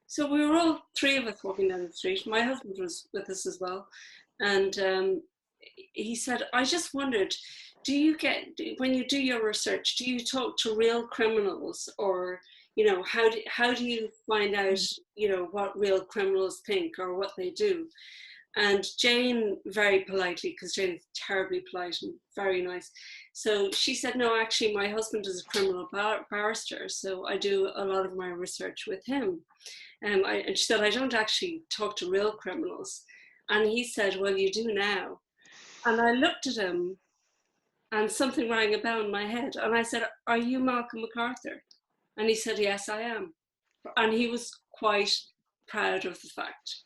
so we were all three of us walking down the street. My husband was with us as well. And he said, "I just wondered, when you do your research, do you talk to real criminals, or how do you find out what real criminals think or what they do?" And Jane, very politely, because Jane is terribly polite and very nice, so she said, "No, actually my husband is a criminal barrister, so I do a lot of my research with him." And she said, "I don't actually talk to real criminals." And he said, "Well, you do now." And I looked at him and something rang a bell in my head. And I said, "Are you Malcolm MacArthur?" And he said, "Yes, I am." And he was quite proud of the fact.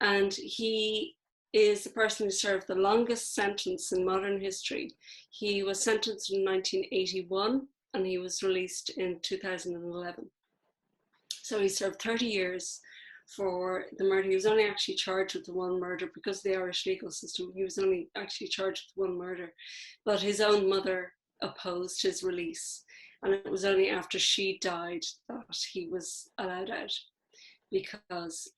And he is the person who served the longest sentence in modern history. He was sentenced in 1981 and he was released in 2011. So he served 30 years for the murder. He was only actually charged with the one murder because of the Irish legal system. He was only actually charged with one murder. But his own mother opposed his release. And it was only after she died that he was allowed out, because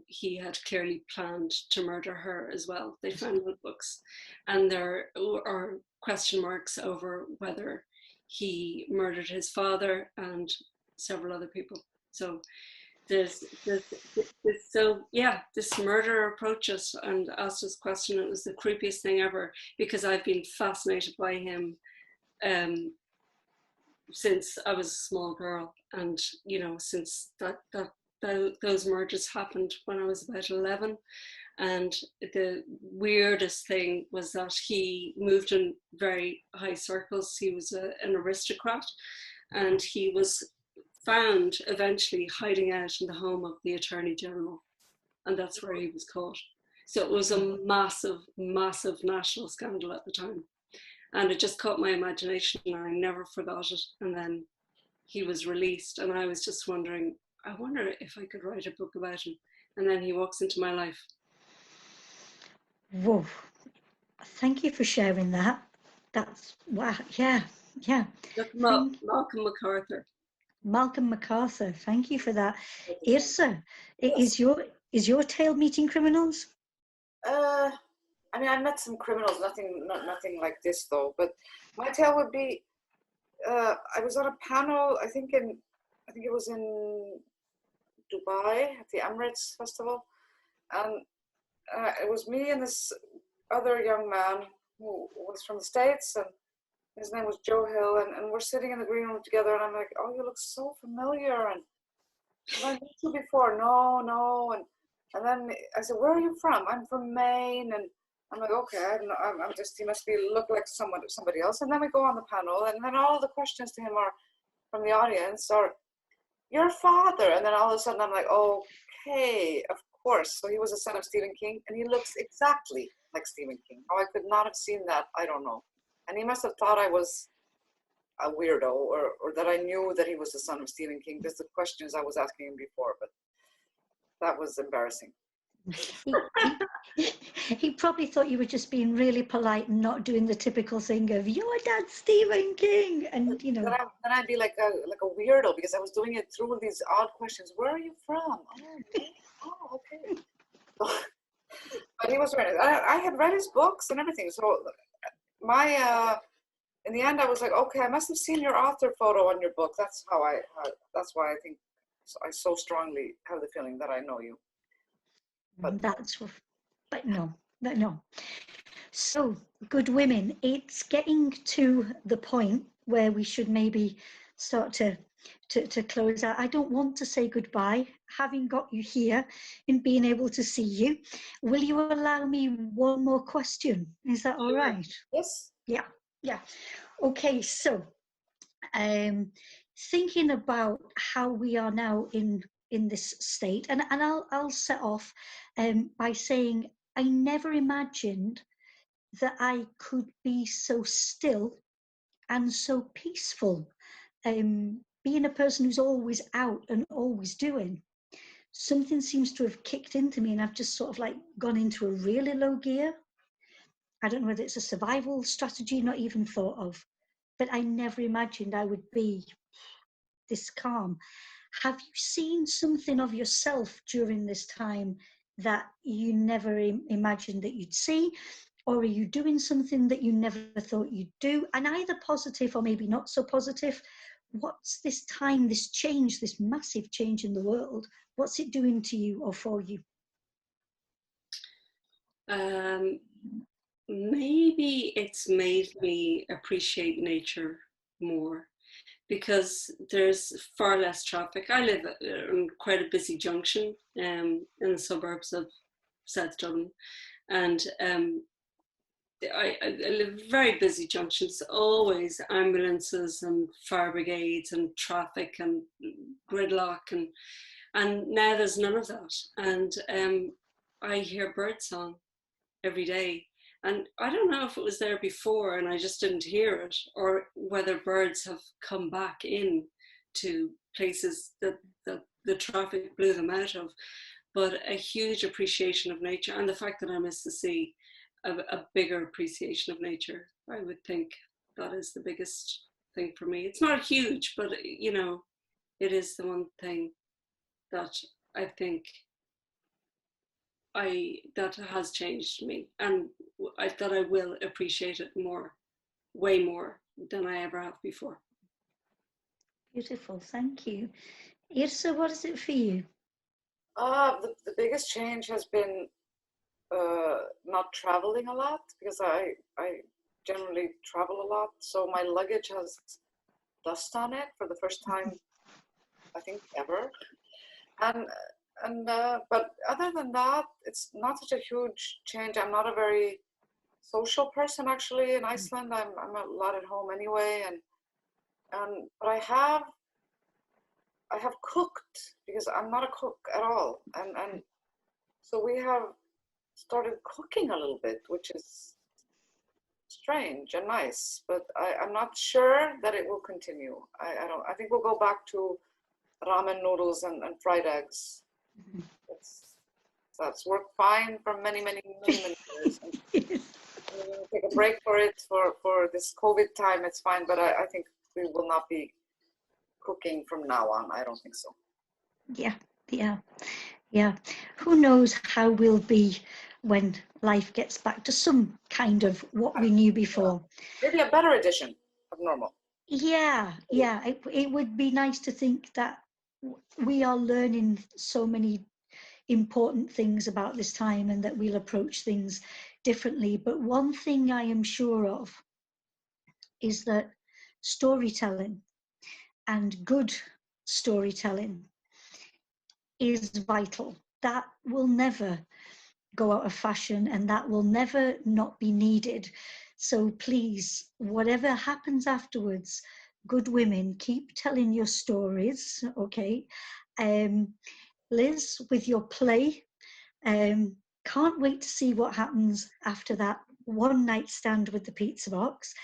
he had clearly planned to murder her as well. They found notebooks, and there are question marks over whether he murdered his father and several other people. So this murderer approached us and asked us a question. It was the creepiest thing ever, because I've been fascinated by him since I was a small girl, and since those murders happened when I was about 11. And the weirdest thing was that he moved in very high circles. He was an aristocrat, and he was found eventually hiding out in the home of the Attorney General, and that's where he was caught. So it was a massive, massive national scandal at the time. And it just caught my imagination, and I never forgot it. And then he was released, and I was just wondering, I wonder if I could write a book about him. And then he walks into my life. Whoa. Thank you for sharing that. That's, wow, yeah. Malcolm MacArthur. Malcolm MacArthur, thank you for that. Yrsa, is your tale meeting criminals? I mean, I met some criminals, nothing like this though. But my tale would be, I was on a panel. I think it was in Dubai at the Emirates Festival, and it was me and this other young man who was from the States, and his name was Joe Hill, and we're sitting in the green room together, and I'm like, oh, you look so familiar, and have I met you before? No, and then I said, where are you from? I'm from Maine, and I'm like, okay, I don't know, I'm just, he must look like somebody else, and then we go on the panel, and then all the questions to him are from the audience, or your father, and then all of a sudden I'm like, okay, of course, so he was a son of Stephen King, and he looks exactly like Stephen King. How I could not have seen that, I don't know. And he must have thought I was a weirdo, or that I knew that he was the son of Stephen King, because the questions I was asking him before, but that was embarrassing. He probably thought you were just being really polite and not doing the typical thing of your dad's Stephen King, and you know. Then I'd be like a weirdo, because I was doing it through these odd questions. Where are you from? Oh, okay. But he was right. I had read his books and everything, so my in the end I was like, okay, I must have seen your author photo on your book. That's why I think I so strongly have the feeling that I know you. But no. So, good women, it's getting to the point where we should maybe start to close out. I don't want to say goodbye, having got you here and being able to see you. Will you allow me one more question? Is that all right? Yes. Yeah. Okay, so thinking about how we are now in this state, and I'll set off by saying I never imagined that I could be so still and so peaceful. Being a person who's always out and always doing, something seems to have kicked into me, and I've just sort of like gone into a really low gear. I don't know whether it's a survival strategy, not even thought of, but I never imagined I would be this calm. Have you seen something of yourself during this time that you never imagined that you'd see? Or are you doing something that you never thought you'd do? And either positive or maybe not so positive. What's this time, this change, this massive change in the world, what's it doing to you or for you? Maybe it's made me appreciate nature more, because there's far less traffic. I live in quite a busy junction in the suburbs of South Dublin, and I live very busy junctions, always ambulances and fire brigades and traffic and gridlock, and now there's none of that. And I hear birdsong every day. And I don't know if it was there before and I just didn't hear it, or whether birds have come back in to places that the traffic blew them out of. But a huge appreciation of nature, and the fact that I miss the sea, a bigger appreciation of nature. I would think that is the biggest thing for me. It's not huge, but you know, it is the one thing that I think that has changed me, and that I will appreciate it more, way more than I ever have before. Beautiful, thank you. Yrsa, what is it for you? The biggest change has been not traveling a lot, because I generally travel a lot, so my luggage has dust on it for the first time I think ever, and but other than that, it's not such a huge change. I'm not a very social person actually in Iceland. I'm a lot at home anyway, but I have cooked, because I'm not a cook at all, and so we have started cooking a little bit, which is strange and nice, but I'm not sure that it will continue. I think we'll go back to ramen noodles and fried eggs. That's worked fine for many years. Take a break for it for this COVID time, it's fine, but I think we will not be cooking from now on. I don't think so. Yeah. Who knows how we'll be when life gets back to some kind of what we knew before. Maybe a better edition of normal. Yeah. It would be nice to think that we are learning so many important things about this time, and that we'll approach things differently. But one thing I am sure of, is that storytelling and good storytelling is vital. That will never go out of fashion, and that will never not be needed. So please, whatever happens afterwards, good women, keep telling your stories, okay? Liz, with your play, can't wait to see what happens after that one night stand with the pizza box.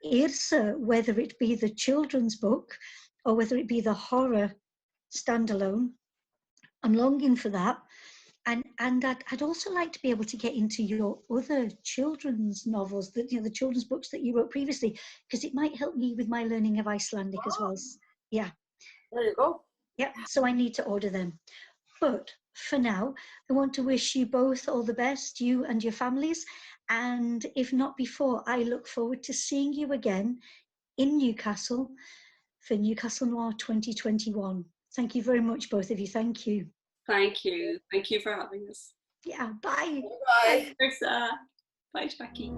Yrsa, whether it be the children's book or whether it be the horror standalone, I'm longing for that. And I'd also like to be able to get into your other children's novels, that, you know, the children's books that you wrote previously, because it might help me with my learning of Icelandic as well. Yeah. There you go. Yeah, so I need to order them. But for now, I want to wish you both all the best, you and your families. And if not before, I look forward to seeing you again in Newcastle for Newcastle Noir 2021. Thank you very much, both of you. Thank you. Thank you. Thank you for having us. Yeah, bye. Bye. Bye, Yrsa. Bye, Jackie.